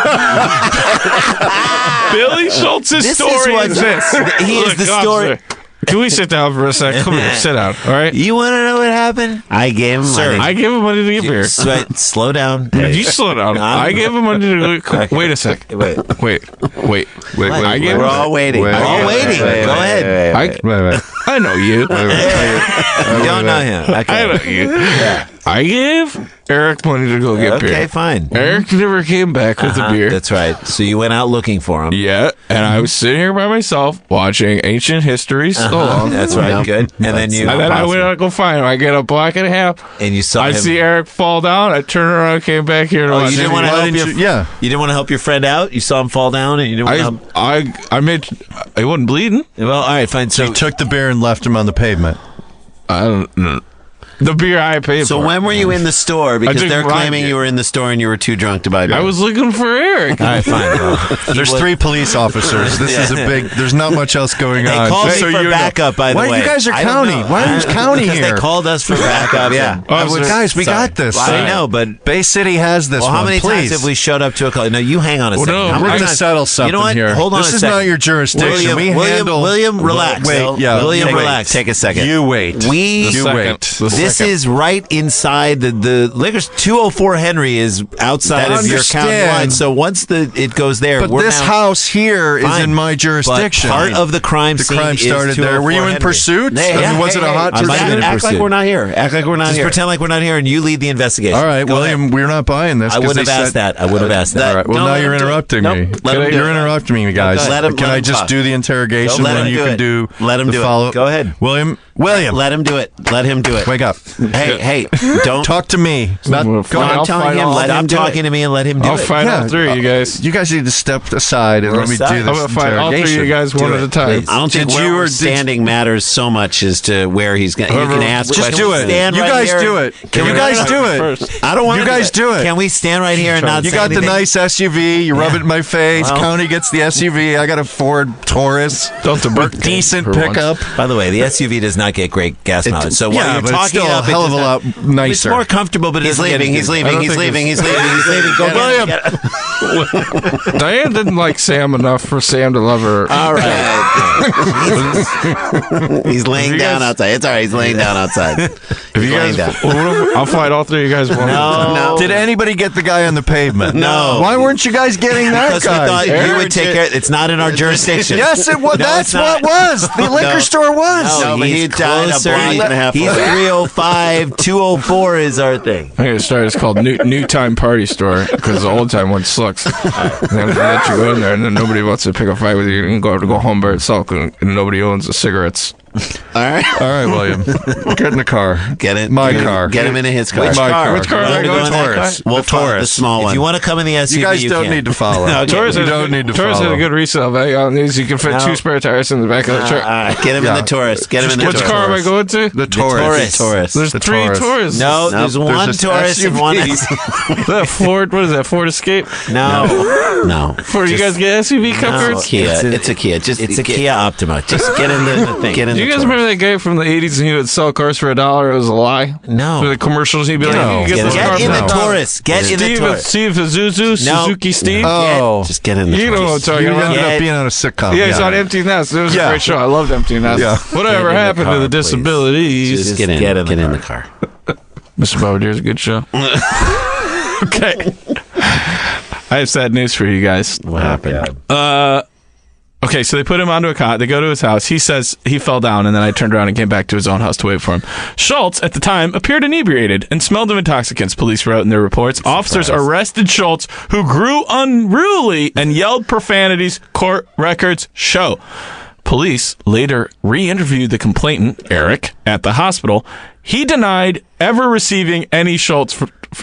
Billy Schultz's This is story what- is this. He is Look, the officer, story. Can we sit down for a second? Come here, sit down, all right? You want to know what happened? I gave him money. I gave him money to get beer. Slow down. You slow down. I gave him money to Okay. Wait a sec. Wait. I gave We're him. all waiting. Wait, We're all waiting. Go ahead. I know you. You don't know him. I know you. I gave Eric money to go get beer. Okay, fine. Eric never came back with the beer. That's right. So you went out looking for him. Yeah, and I was sitting here by myself watching ancient history so long. That's right. Good. And then you And then I went out to go find him. I get a block and a half. and you saw I him. see Eric fall down. I turn around, came back here. And Oh, watched you didn't him. want to Why help didn't your you- yeah. You didn't want to help your friend out. You saw him fall down, and you didn't want to help. I made. He wasn't bleeding. Well, all right, fine. So So you took the beer and left him on the pavement. I don't know. The beer I paid So for. when were you in the store? Because didn't they're ride claiming it. you were in the store and you were too drunk to buy beer. I was looking for Eric. all right, fine. Well, There's 3 police officers. This is a big. There's not much else going They on. called me Just so for you know. backup. By the Why way, you guys are I don't county? know. Why is county Because here? they called us for backup. Yeah. Guys, we got this. I know, but Bay City has this well, one. how many Please. times have we showed up to a call? No, you hang on a second. no, How We're many going to times- settle something You know what? here. Hold on This a is second. not your jurisdiction. William, relax. Wait, Bill. yeah. William, Wait. relax. Take a second. You wait. We You second. wait. The This second. is right inside the liquor. 204 Henry is outside I of your county understand. line. So once it goes there, But we're this now, house here is Fine. in my jurisdiction. But part of the crime the scene crime is started there. Were you 204 in Henry. pursuit? Hey, I mean, was it a hot I might have been in pursuit? Act like pursuit. we're not here. Act like we're not Just here. pretend like we're not here, and you lead the investigation. All right, Go William, ahead. we're not buying this. I 'cause wouldn't they have asked said- that. I would have asked that. All right. Well, No, now let you're him do it. interrupting Nope, me. let him do You're it. interrupting me, guys. Okay. Let him Can I talk. just do the interrogation Let and him you do can it. do Let him the do it. follow? Go ahead. William. Let him do it. Let him do it. Wake up. Hey, don't Talk to me. Not, Well, go fine, on. I'll telling fight him, all- let him Stop do talking it. to me and let him do I'll it. fight all 3 of you guys. You guys need to step aside and let me do aside. this I'm gonna fight all 3 of you interrogation. guys one at a time. I don't think Did where you we're or did- standing matters so much as to where he's going. You can ask Just questions. do it. stand You right guys here do and- it. Can you guys do it? First. I don't want You guys do it. Can we stand right here and not You say got the anything? nice SUV. You rub it in my face. Well- County gets the SUV. I got a Ford Taurus. Don't debate Decent for once. pickup. By the way, the SUV does not get great gas mileage. So while yeah, you're but it's talking still it a up, hell of a lot it's nicer. more comfortable, but it He's doesn't get leaving. as He's good. leaving. don't He's think leaving. it's- He's leaving. Go William. Diane didn't like Sam enough for Sam to love her. All right. He's laying you down guys- outside. It's all right. He's laying down outside. If He's you laying guys, down. I'll fight all 3 of you guys one. No. Did anybody get the guy on the pavement? No. Why weren't you guys getting that Because we guy? thought you Eric would take care. It's not in our jurisdiction. Yes, it was. No, That's it's not. what it was. The liquor store was. No, but he died a closer. block and a half He's away. 305. 204 is our thing. I'm going to start. It's called New Time Party Store because the old time one sucks. And then they let you go in there, and then nobody wants to pick a fight with you and go home by itself, and nobody owns the cigarettes. All right. All right, William. Get in the car. Get it. My car. Get him into his car. Which car? Which car am I The going to? Taurus. We'll The Taurus. the small one. If you want to come in the SUV, You guys don't can. need to follow. No, Taurus you has don't need to Taurus follow. has a good resale value on these. You can fit No. 2 spare tires in the back of the truck. All right, get him in the Taurus. Get him in the Which Taurus. car am I going to? The Taurus. Taurus. There's The 3 Taurus. Taurus. No, Nope, there's one just Taurus and one. SUVs. Is that a Ford? What is that? Ford Escape? No. Ford, you guys get SUV comforts? Kia. It's a Kia. Just It's a get, Kia Optima. Just Get in the thing. Get in Do the you guys Taurus. remember that guy from the 80s and he would sell cars for $1? It was a lie. No. The commercials, he'd be like, No. you can get this Get car Get in for the $1. Taurus. Get in the Taurus. Steve Azuzu, No. Suzuki Steve. Oh. Just get in the You know what I'm Taurus. talking You about. ended Get- up being on a sitcom. Yeah, he's on Empty Nest. It was a Yeah. great show. I loved Empty Nest. Yeah. Whatever Get in the happened car, to the please. disabilities? Just get in. Get in the Get in car. the car. Mr. Bowadier's a good show. Okay. I have sad news for you guys. What happened? Okay, so they put him onto a cot. They go to his house. He says he fell down, and then I turned around and came back to his own house to wait for him. Schultz, at the time, appeared inebriated and smelled of intoxicants, police wrote in their reports. Officers arrested Schultz, who grew unruly and yelled profanities, court records show. Police later re-interviewed the complainant, Eric, at the hospital. He denied ever receiving any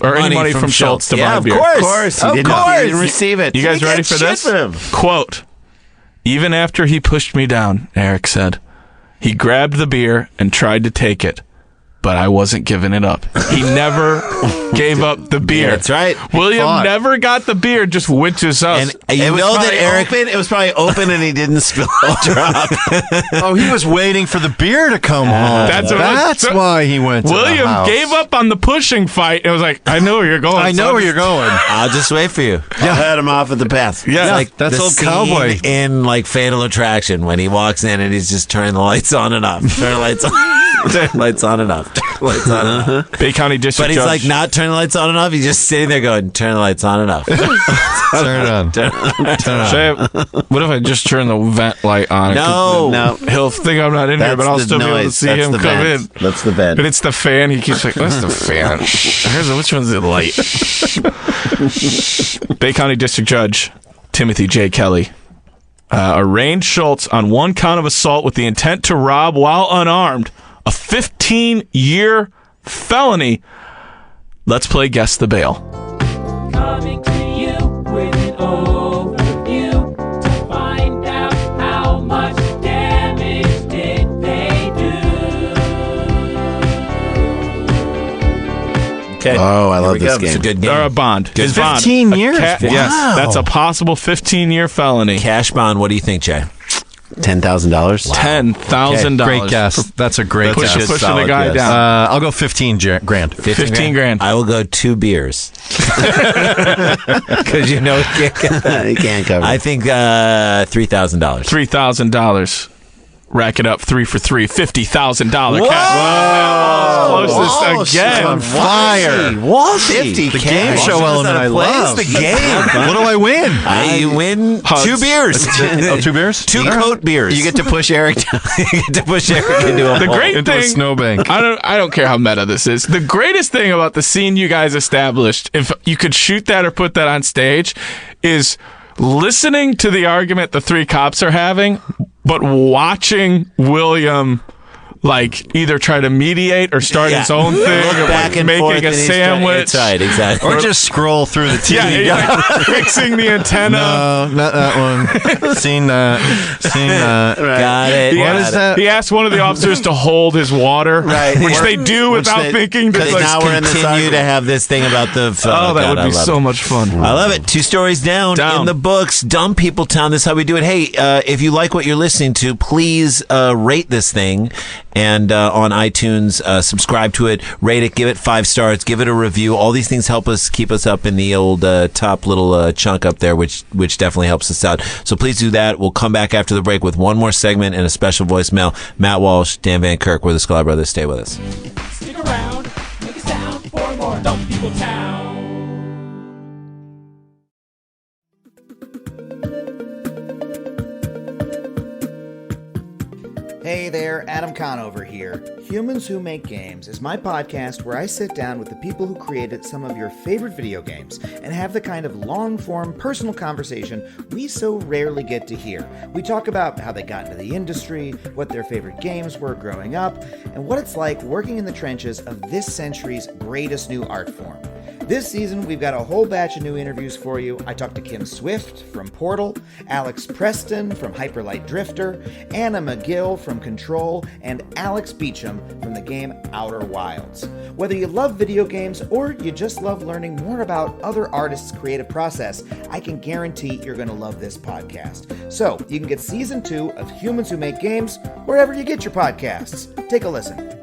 any money from Schultz to buy of beer. course. He didn't receive it. You guys ready for this? Quote, even after he pushed me down, Eric said, he grabbed the beer and tried to take it, but I wasn't giving it up. He never gave up the beer. That's right. William fought. never got the beer, just went to his house. And you know that Eric. It was probably open and he didn't spill a drop. Oh, he was waiting for the beer to come home. That's what- That's so- why he went to the William house. gave up on the pushing fight and was like, I know where you're going. I know son. where you're going. I'll just wait for you. I had him off at the path. Yeah. It's like that's the old scene cowboy. in like Fatal Attraction when he walks in and he's just turning the lights on and off. Turn the lights on. Turn the lights on and off. Turn the lights on and off. Bay County District But he's Judge. like not turning the lights on and off. He's just sitting there going, turn the lights on and off. Turn it on. Turn it on. What if I just turn the vent light on? No. He'll think I'm not in here, but I'll the still be able to noise. see That's him the come vent. in. That's the vent. And it's the fan. He keeps like, what's the fan? Which one's the light? Bay County District Judge Timothy J. Kelly arraigned Schultz on one count of assault with the intent to rob while unarmed, a 15-year felony. Let's play Guess the Bail. Coming to you with an overview to find out how much damage did they do. Okay. Oh, I love Here we this go. It's a game. good game. Or a bond. His bond. 15 years? Yes, Wow. that's a possible 15-year felony. Cash bond. What do you think, Jay? $10,000. $10,000. Great guess. That's a great Push- guess. pushing the guy down. I'll go 15 grand. 15 grand. I will go 2 beers. Because you know you can't get that. You can't cover. I think $3,000. $3,000. Rack it up 3 for 3. $50,000 Whoa! cash. Closest Walsh again. is on fire. Walshy. 50K. The game show element I love. the game. What do I win? You win Hugs. 2 beers. Oh, 2 beers? 2 coat beers. You get to push Eric down. You get to push Eric into a The hole. great Into a thing, snowbank. I don't care how meta this is. The greatest thing about the scene you guys established, if you could shoot that or put that on stage, is listening to the argument the 3 cops are having, but watching William like either try to mediate or start his own thing, Look or back and making forth a and he's trying- sandwich. That's right, exactly. Or just scroll through the TV. Yeah, he's like fixing the antenna. No, not that one. Seen that. Seen that. Got it. He What asked- is that? He asked one of the officers to hold his water, Right. which they do Which without they- thinking. because Like, now we're in this Continue argument. to have this thing about the. oh, that God, would I be love so it. much fun. I love it. 2 stories down Down. in the books. Dumb People Town. This is how we do it. Hey, if you like what you're listening to, please rate this thing and on iTunes, subscribe to it, rate it, give it 5 stars, give it a review. All these things help us keep us up in the old top little chunk up there, which definitely helps us out. So please do that. We'll come back after the break with one more segment and a special voicemail. Matt Walsh, Dan Van Kirk, we're the Sklar Brothers. Stay with us. Stick around, make a sound for more Dumb People Town. Hey there, Adam Conover here. Humans Who Make Games is my podcast where I sit down with the people who created some of your favorite video games and have the kind of long-form personal conversation we so rarely get to hear. We talk about how they got into the industry, what their favorite games were growing up, and what it's like working in the trenches of this century's greatest new art form. This season, we've got a whole batch of new interviews for you. I talked to Kim Swift from Portal, Alex Preston from Hyperlight Drifter, Anna McGill from Control, and Alex Beecham from the game Outer Wilds. Whether you love video games or you just love learning more about other artists' creative process, I can guarantee you're going to love this podcast. So, you can get Season 2 of Humans Who Make Games wherever you get your podcasts. Take a listen.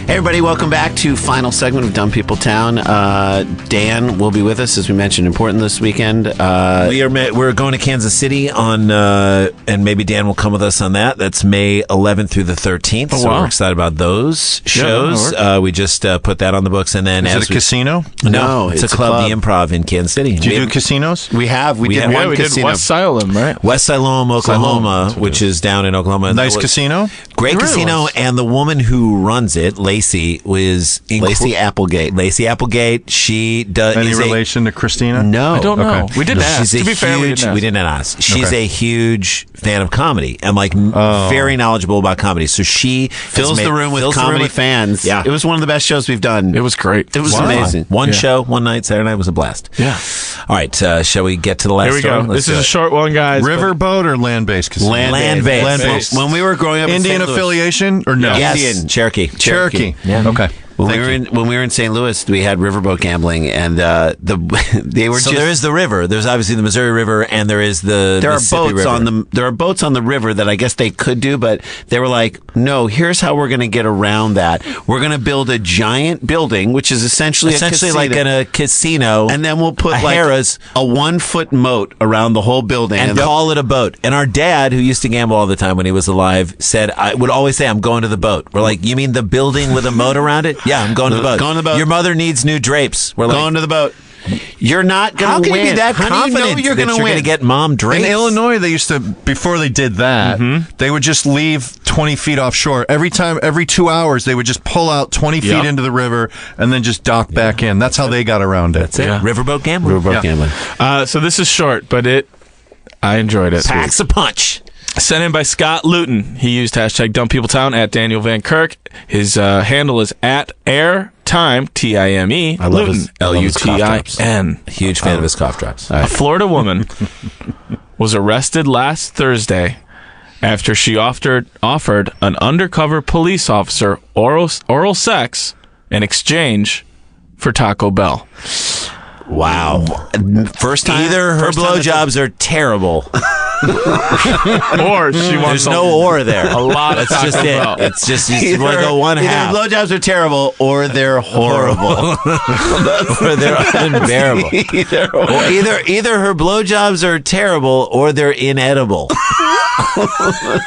Hey everybody, welcome back to final segment of Dumb People Town. Dan will be with us, as we mentioned, important this weekend. We're going to Kansas City on, and maybe Dan will come with us on that. That's May 11th through the 13th. So we're excited about those shows. We just put that on the books, and then is it a casino? No, it's a club, the Improv in Kansas City. Do you do casinos? We did one casino. Did West Siloam, right? West Siloam, Oklahoma, which is down in Oklahoma. Nice casino? Great casino, and the woman who runs it, Lacey Applegate. Lacey Applegate. She does. Any relation to Christina? No, I don't know. Okay. We didn't ask. She's To be fair, we didn't ask. She's a huge fan of comedy and very knowledgeable about comedy. So she fills the room with comedy fans. Yeah, it was one of the best shows we've done. It was great. It was amazing. One show, one night, Saturday night was a blast. Yeah. All right, shall we get to the last Here we story? go. This is a short one, guys. Riverboat or land-based casino? Land-based. When we were growing up, Indian in St. Louis, affiliation or no? Yes, Indian. Cherokee. Yeah. Okay. When we were in St. Louis, we had riverboat gambling, and they were. So there is the river. There's obviously the Missouri River, and there is the Mississippi River. There are boats on the river that I guess they could do, but they were like, no. Here's how we're going to get around that. We're going to build a giant building, which is essentially like in a casino, and then we'll put a 1-foot moat around the whole building, and call it a boat. And our dad, who used to gamble all the time when he was alive, would always say, "I'm going to the boat." We're like, "You mean the building with a moat around it?" Yeah, I'm going to the boat. Going to the boat. Your mother needs new drapes. We're going to the boat. You're not going to win. How can you be that confident How do you know you're going to get mom drapes? In Illinois, they used to, before they did that, they would just leave 20 feet offshore. Every 2 hours, they would just pull out 20 feet into the river and then just dock back in. That's how they got around it. That's it. Yeah. Riverboat gambling. Gambling. So this is short, but I enjoyed it. Packs a punch. Sent in by Scott Luton. He used hashtag DumbPeopleTown at Daniel Van Kirk. His handle is at airtime, Time. I love his Lutin. Huge fan of his cough drops. A Florida woman was arrested last Thursday after she offered an undercover police officer oral sex in exchange for Taco Bell. Wow. First time. Either her blowjobs are terrible. Or she wants There's no or there. A lot of That's just it. Bell. It's just you want to go one half. Either blowjobs are terrible or they're horrible. Or they're unbearable. Either her blowjobs are terrible or they're inedible.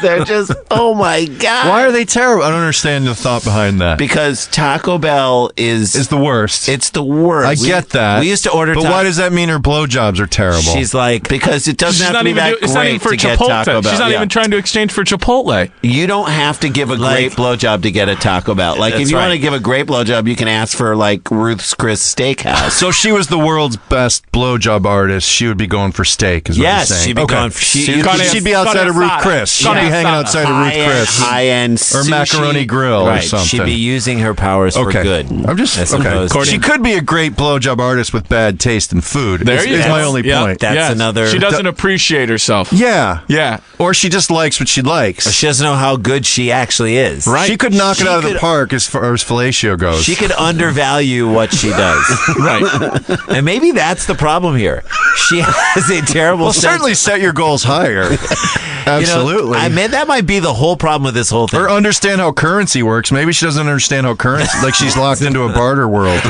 They're just, oh my God. Why are they terrible? I don't understand the thought behind that. Because Taco Bell is the worst. It's the worst. I get that. We used to order But why does that mean her blowjobs are terrible? She's like, because it doesn't have to be that great to get Taco Bell. She's not even trying to exchange for Chipotle. You don't have to give a great blowjob to get a Taco Bell. Like, if you want to give a great blowjob, you can ask for, like, Ruth's Chris Steakhouse. So she was the world's best blowjob artist. She would be going for steak, is what you're saying. She'd be going for she'd be outside of Ruth Chris. She'd be hanging outside of Ruth Chris. High-end sushi. Or Macaroni Grill or something. She'd be using her powers for good. I'm just, She could be a great blowjob artist with bad taste in food. There you go. Is my only point. That's another. She doesn't appreciate herself. Yeah. Or she just likes what she likes. She doesn't know how good she actually is. Right. She could knock it out of the park as far as fellatio goes. She could undervalue what she does. Right. And maybe that's the problem here. She has a terrible sense. Certainly set your goals higher. Absolutely. That might be the whole problem with this whole thing. Or understand how currency works. Maybe she doesn't understand how currency, like she's locked into a barter world.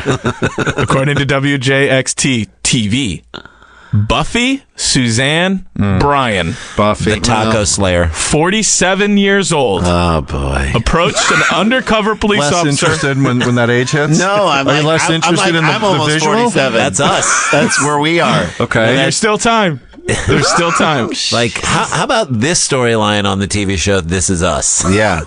According to WJXT TV, Buffy Suzanne Bryan, Buffy. The Taco Slayer. 47 years old, Oh boy. approached an undercover police Less officer. interested when that age hits? No, I'm Are you less I'm interested in I'm the almost visual? 47. That's us. That's where we are. Okay. There's still time. There's still time. Like, how about this storyline on the TV show, This Is Us? Yeah.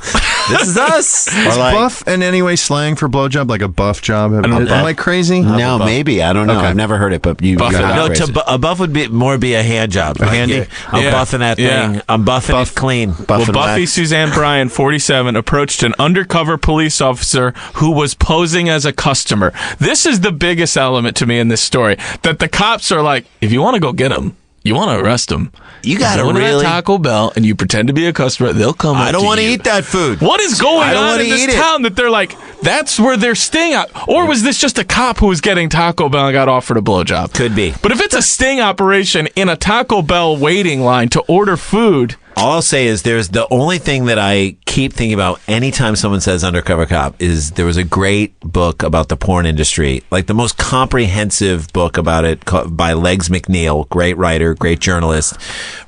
This is us. Is like- buff in any way slang for blowjob, like a buff job? Am I crazy? No, maybe. I don't know. Okay. I've never heard it, but you Buff got it it. out. No, a buff would be more be a hand job. Like, handy? yeah, I'm Yeah. buffing that Yeah. thing. I'm buffing it clean. Well, Buff and Buffy wax. Suzanne Bryan, 47, approached an undercover police officer who was posing as a customer. This is the biggest element to me in this story, that the cops are like, if you want to go get him, you want to arrest him. You gotta go to that really- Taco Bell and you pretend to be a customer. They'll come. I up don't want to eat that food. What is going I don't on wanna in this eat it. town that they're like, that's where they're sting out? Or was this just a cop who was getting Taco Bell and got offered a blowjob? Could be. But if it's a sting operation in a Taco Bell waiting line to order food, All I'll say is there's the only thing that I keep thinking about anytime someone says undercover cop is there was a great book about the porn industry, like the most comprehensive book about it by Legs McNeil, great writer, great journalist,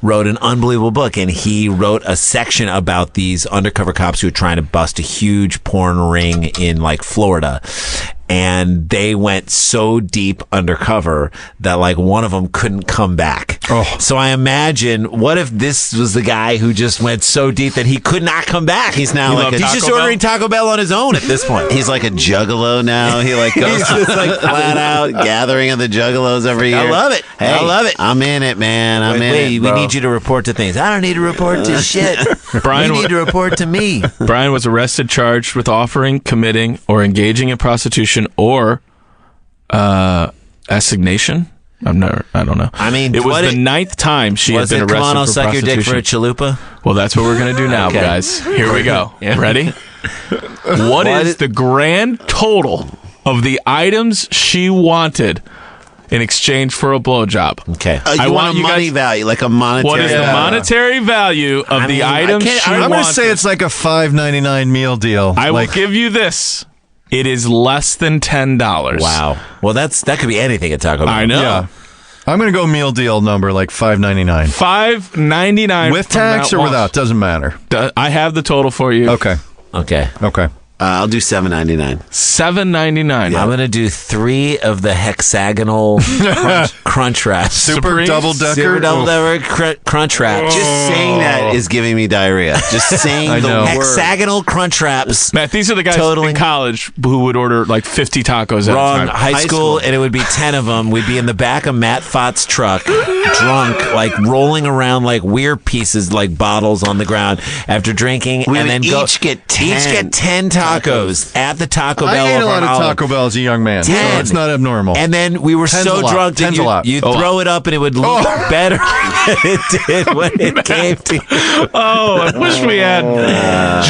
wrote an unbelievable book. And he wrote a section about these undercover cops who were trying to bust a huge porn ring in like Florida. And they went so deep undercover that like one of them couldn't come back. Oh. So I imagine, what if this was the guy who just went so deep that he could not come back? He's now like He's just ordering Taco Bell on his own at this point. He's like a juggalo now. He like goes just like flat out gathering of the juggalos every year. I love it. Hey, I love it. I'm in it, man. I'm in Wait, it. we bro. need you to report to things. I don't need to report to shit. Brian, you need to report to me. Brian was arrested, charged with offering, committing, or engaging in prostitution or assignation. I don't know. I mean, it was what the it- 9th time she had Was been it, arrested come on, I'll for suck your prostitution. dick for a chalupa? Well, that's what we're going to do now, Okay. guys. Here we go. Yeah. Ready? What is the grand total of the items she wanted in exchange for a blowjob? Okay. I You want want a you money guys- value, like a monetary What is the value. monetary value of the mean, I items can't- she I'm I'm wanted? going to say it's like a $5.99 meal deal. I will like, give you this. It is less than $10. Wow. Well, that could be anything at Taco Bell. I know. Yeah. I'm going to go meal deal number like $5.99. $5.99 With from tax that or Walsh. without, doesn't matter. I have the total for you. Okay. Okay. I'll do $7.99. $7.99. I'm going to do 3 of the hexagonal crunch wraps. Super Supremes? double decker. Super double decker crunch wraps. Just saying that is giving me diarrhea. Just saying I the know. word. Hexagonal crunch wraps. Matt, these are the guys Totaling- in college who would order like 50 tacos at Wrong. a time. High school, and it would be 10 of them. We'd be in the back of Matt Fott's truck, drunk, like rolling around like weird pieces, like bottles on the ground after drinking, We and would then go each get 10 each get 10 tacos at the Taco Bell. I ate a over lot on of Olive. Taco Bell as a young man. So 10. it's not abnormal. And then we were 10's so a lot. drunk that 10's a lot. you'd throw it up and it would look better than it did when it came to you. Oh, I wish we had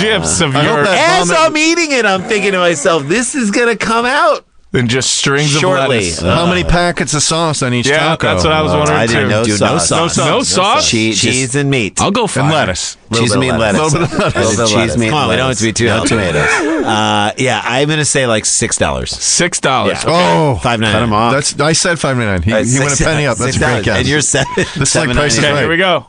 gifs of I hope your that- As vomit- I'm eating it, I'm thinking to myself, this is going to come out. and just strings Shortly. of lettuce. How many packets of sauce on each Yeah, taco? that's what I was wondering I too. didn't know Dude, sauce. no sauce. No sauce? Cheese and meat. I'll go 5. And lettuce. Cheese, meat, and lettuce. Little bit of lettuce. I did Little cheese, lettuce. meat, Come on, we don't have lettuce. to be too No healthy. tomatoes. Yeah, I'm going to say like $6. $6. Oh, $5.99. Cut 'em off. that's. I said $5.99. He went a penny up. That's a great guess. And you're $7. This is like Price is Okay, Right. here we go.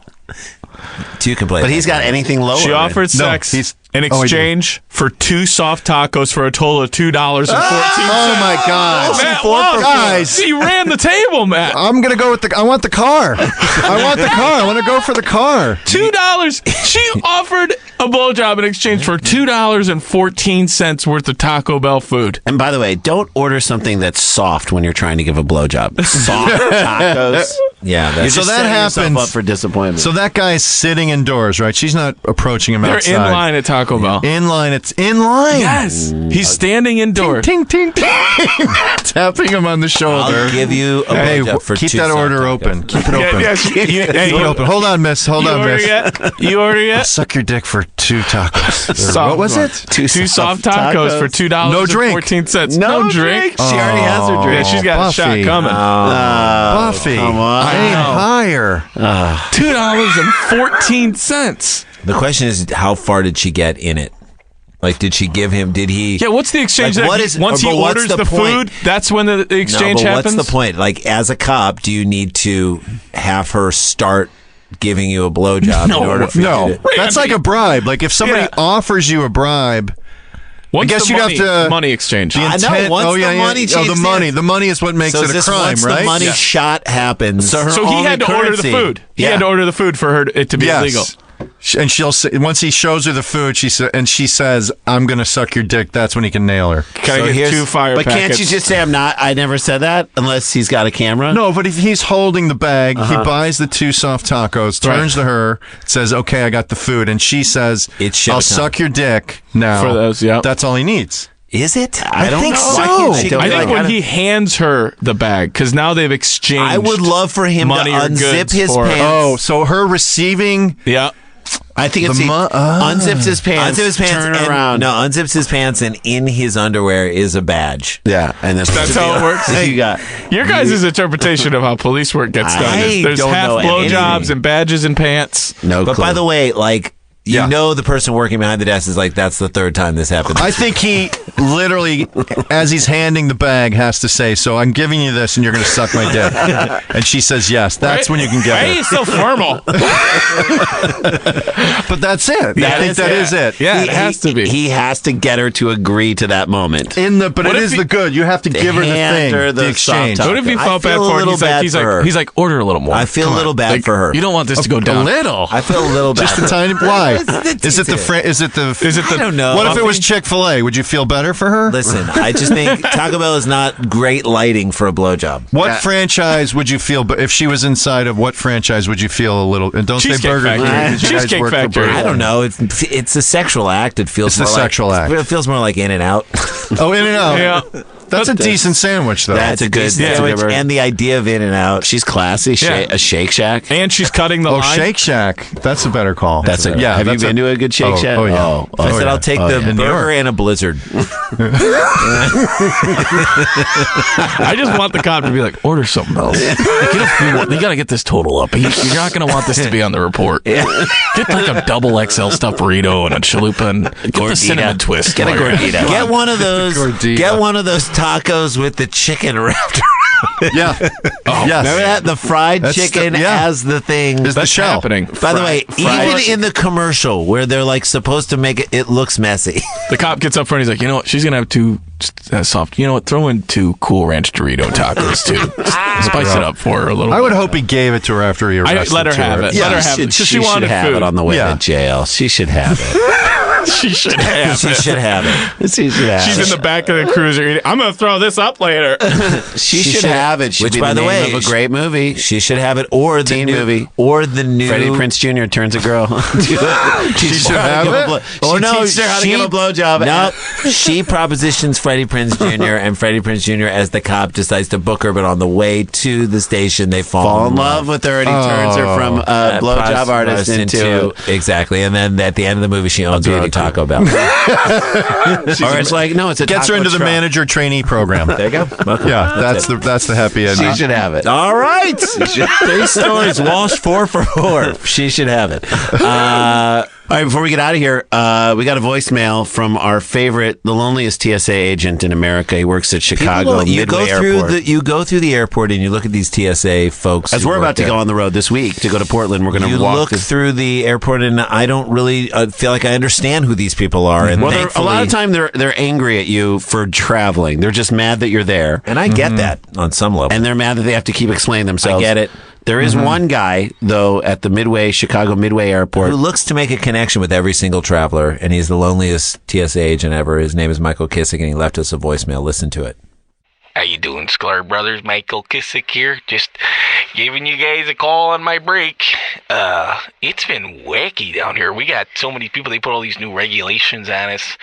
Two can play. But he's got anything lower. She offered No, sex he's- in oh, he did. exchange for 2 soft tacos for a total of $2.14. Oh my God, Matt Walsh, guys! he ran the table, Matt. I'm gonna go with the. I want the car. I want the car. I want to go for the car. $2. She offered a blowjob in exchange for $2.14 worth of Taco Bell food. And by the way, don't order something that's soft when you're trying to give a blowjob. Soft tacos. Yeah, You're that's just that setting yourself happens- up for disappointment. So that guy's sitting indoors, right? She's not approaching him They're outside. in line at Taco Bell. In line. It's in line. Yes, he's standing indoors. Ting, ting, ting. Tapping him on the shoulder. I'll give you a Hey, blowjob for keep 2 that soft order tacos. open. Keep it open. Yeah, hey, Keep it open. Hold on, miss. Hold you on, order miss. yet? You order yet? Suck your dick for 2 tacos. Soft What was one. it? Two soft tacos for $2.14. No drink. No drink. She already has her drink. Yeah, she's got a shot Buffy. coming. Buffy. come on. Aim higher. $2.14. The question is, how far did she get in it? Like, did she give him? Did he? Yeah, what's the exchange? Like, that what he- is- once he but what's orders the the point? food, that's when the exchange no, but happens. What's the point? Like, as a cop, do you need to have her start giving you a blowjob in order for you to? That's like a bribe. Like if somebody offers you a bribe. Once I guess the you'd money, have to money exchange. I know. Once the money the changes money. hands. The money is what makes So it a this, crime, once right? the money shot happens, So he had to order the food. He had to order the food for it to be illegal. And she'll say, once he shows her the food, she says, "I'm gonna suck your dick." That's when he can nail her. Can I get 2 fire But packets? can't you just say I never said that unless he's got a camera? No, but if he's holding the bag, he buys the 2 soft tacos, turns to her, says, "Okay, I got the food," and she says, It's "I'll showtime. suck your dick now." For those, yeah. That's all he needs. Is it? I don't think know. so. Why can't she go I think like, when he hands her the bag, because now they've exchanged. I would love for him to money or unzip goods his for it. pants. Oh, so her receiving. Yeah. I think it's The unzips his pants, Unzips his pants. turn and- around. No, unzips his pants, and in his underwear is a badge. Yeah, and That's how it works. You got Your guys' interpretation of how police work gets done I is there's don't half know blowjobs anything. and badges and pants. no But clue. by the way, like, you Yeah. know, the person working behind the desk is like, that's the 3rd time this happened. I think he literally, as he's handing the bag, has to say, "So I'm giving you this, and you're going to suck my dick." And she says, "Yes." That's when you can get Why are her. you so formal? But that's it. I think that is it. Yeah, it has to be. He has to get her to agree to that moment. But What it if is he- the good. You have to give her the hand thing, her the the exchange. soft What if he I felt bad feel a for it? little bad for her. He's like, order a little more. I feel Come a on. little bad Like, for her. You don't want this to go down. Little. I feel a little bad. Just a for her. tiny. Why? It's- Is it the? Is it the? Is it the? I don't know. What if it was Chick-fil-A? Would you feel better for her? Listen, I just think Taco Bell is not great lighting for a blowjob. What franchise would you feel? But if she was inside of what franchise would you feel a little? And don't say Cheesecake Burger King. Factory. 'cause you guys Cheesecake work for Factory. Burger I don't know. It's a sexual act. It feels It's the more sexual like, act. It feels more like In and Out. Oh, In and Out. Yeah. That's a decent sandwich, though. That's a good decent sandwich. sandwich, and the idea of In and Out. She's classy. Yeah. A Shake Shack. And she's cutting the Oh, line. Shake Shack. That's a better call. That's a yeah. Have you that's been to a good Shake Shack? Oh, yeah. I said yeah. I'll take Oh, the yeah. In New burger York. and a Blizzard. I just want the cop to be like, order something else. You gotta get this total up. You're not gonna want this to be on the report. Get like a double XL stuffed burrito and a chalupa and get the cinnamon twist. Get a gordita. Get one of those. Gordita. Get one of those tacos with the chicken wrapped around. Yeah. Yes. Remember that the fried That's chicken yeah. as the thing. Is the That's shell. happening. By the way, Fried- even in the commercial where they're like supposed to make it looks messy. The cop gets up front. He's like, you know what? She's gonna have 2 soft. You know what? Throw in 2 Cool Ranch Dorito tacos too. Spice it up for her a little. I would bit. hope he gave it to her after he arrested let her have it. Yeah. Let her have it. She She wanted should have food. it on the way Yeah. to jail. She should have it. She should have She it. should have it. She should have She's it. in the back of the cruiser eating. I'm gonna throw this up later. She should have it. Should Which, be by the name way, of a great movie. She should have it, or the Teen new movie. or the new Freddie Prinze Jr. turns a girl. She should have it. Oh She no, teaches her how to give a blowjob. No, she propositions Freddie Prinze Jr. and Freddie Prinze Jr. as the cop decides to book her, but on the way to the station they Fall in love with her, and he turns her from a blowjob artist into. exactly, and then at the end of the movie she owns her own Taco Bell. Or it's like no, it's a Gets her taco into the truck. manager trainee program. There you go. Yeah, that's the happy She ending. should have it. All right. 3 stories. Walsh 4 for 4. She should have it. All right, before we get out of here, we got a voicemail from our favorite, the loneliest TSA agent in America. He works at Chicago you Midway go through Airport. you go through the airport and you look at these TSA folks. As who we're work about to there. go on the road this week to go to Portland, we're going You to walk. look through the airport, and I don't really feel like I understand who these people are. And well, a thankfully- lot of time they're angry at you for traveling. They're just mad that you're there, and I get that on some level. and they're mad that they have to keep explaining themselves. I get it. There is one guy though at the Chicago Midway Airport. who looks to make a connection with every single traveler, and he's the loneliest TSA agent ever. His name is Michael Kissick, and he left us a voicemail. Listen to it. How you doing, Sklar Brothers? Michael Kissick here. Just giving you guys a call on my break. It's been wacky down here. We got so many people. They put all these new regulations on us.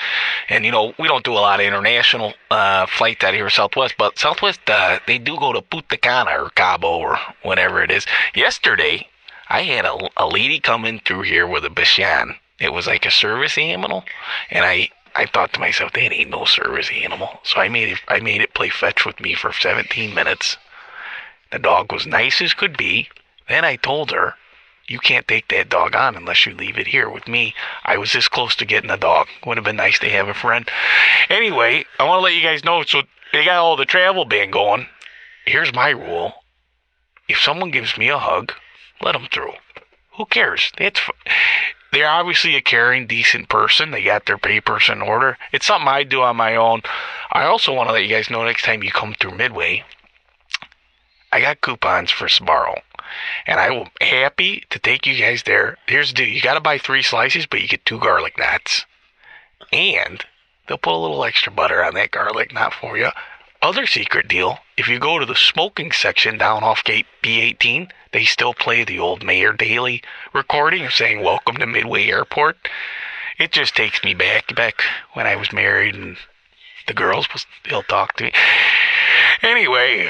And, you know, we don't do a lot of international flights out here, Southwest. But Southwest, they do go to Punta Cana or Cabo or whatever it is. Yesterday, I had a lady coming through here with a Bichon. It was like a service animal. And I thought to myself, that ain't no service animal. So I made it play fetch with me for 17 minutes. The dog was nice as could be. Then I told her, You can't take that dog on unless you leave it here with me. I was this close to getting a dog. Would have been nice to have a friend. Anyway, I want to let you guys know, so they got all the travel ban going. Here's my rule. If someone gives me a hug, let them through. Who cares? They're obviously a caring, decent person. They got their papers in order. It's something I do on my own. I also want to let you guys know next time you come through Midway, I got coupons for Sbarro. And I will happy to take you guys there. Here's the deal. You got to buy 3 slices, but you get 2 garlic knots. And they'll put a little extra butter on that garlic knot for you. Other secret deal, if you go to the smoking section down off gate B18, they still play the old Mayor Daley recording of saying, "Welcome to Midway Airport." It just takes me back when I was married and the girls will still talk to me. Anyway,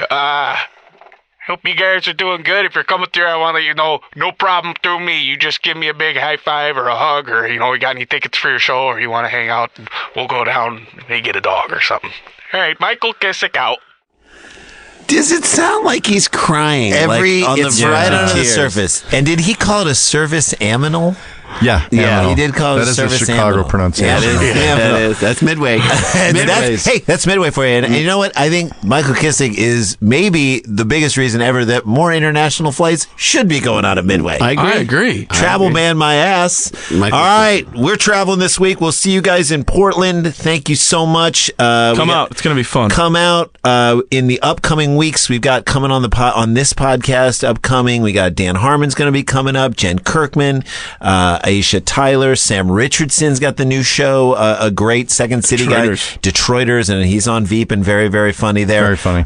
hope you guys are doing good. If you're coming through, I want to let you know, no problem through me. You just give me a big high five or a hug, or, you got any tickets for your show, or you want to hang out, and we'll go down and maybe get a dog or something. All right, Michael Kissick out. Does it sound like he's crying? It's right under the tears. surface. And did he call it a service aminal? Yeah, He did call it that a is service a Chicago aminal. pronunciation. That is. That's Midway. That's Midway for you. And you know what? I think Michael Kissick is maybe the biggest reason ever that more international flights should be going out of Midway. I agree. Travel ban my ass. Michael All right, we're traveling this week. We'll see you guys in Portland. Thank you so much. Come out. It's going to be fun. Come out in the upcoming weeks. We've got coming on on this podcast upcoming. We got Dan Harmon's going to be coming up. Jen Kirkman, Aisha Tyler, Sam Richardson's got the new show. A great Second City guy, Detroiters, and he's on Veep and very, very funny there. Very funny.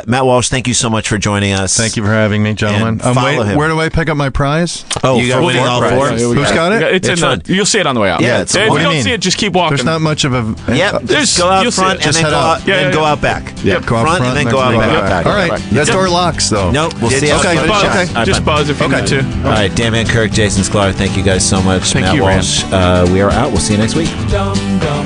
Matt Walsh, thank you so much for joining us. Thank you for having me, gentlemen. And follow him. Where do I pick up my prize? Oh, you got winning all 4? Who's got it? It's in you'll see it on the way out. Yeah, if you don't see it, just keep walking. There's not much of a... Yep. Just go out you'll see front it. and Just then head go out. out, then go out back. Yeah, go out front and then go out back. All right. That door locks, though. Nope. We'll see you Okay. outside. Okay. Just buzz if you need to. All right, Dan Van Kirk, Jason Sklar, thank you guys so much. Thank Matt you, Walsh, we are out. We'll see you next week. Dum dum.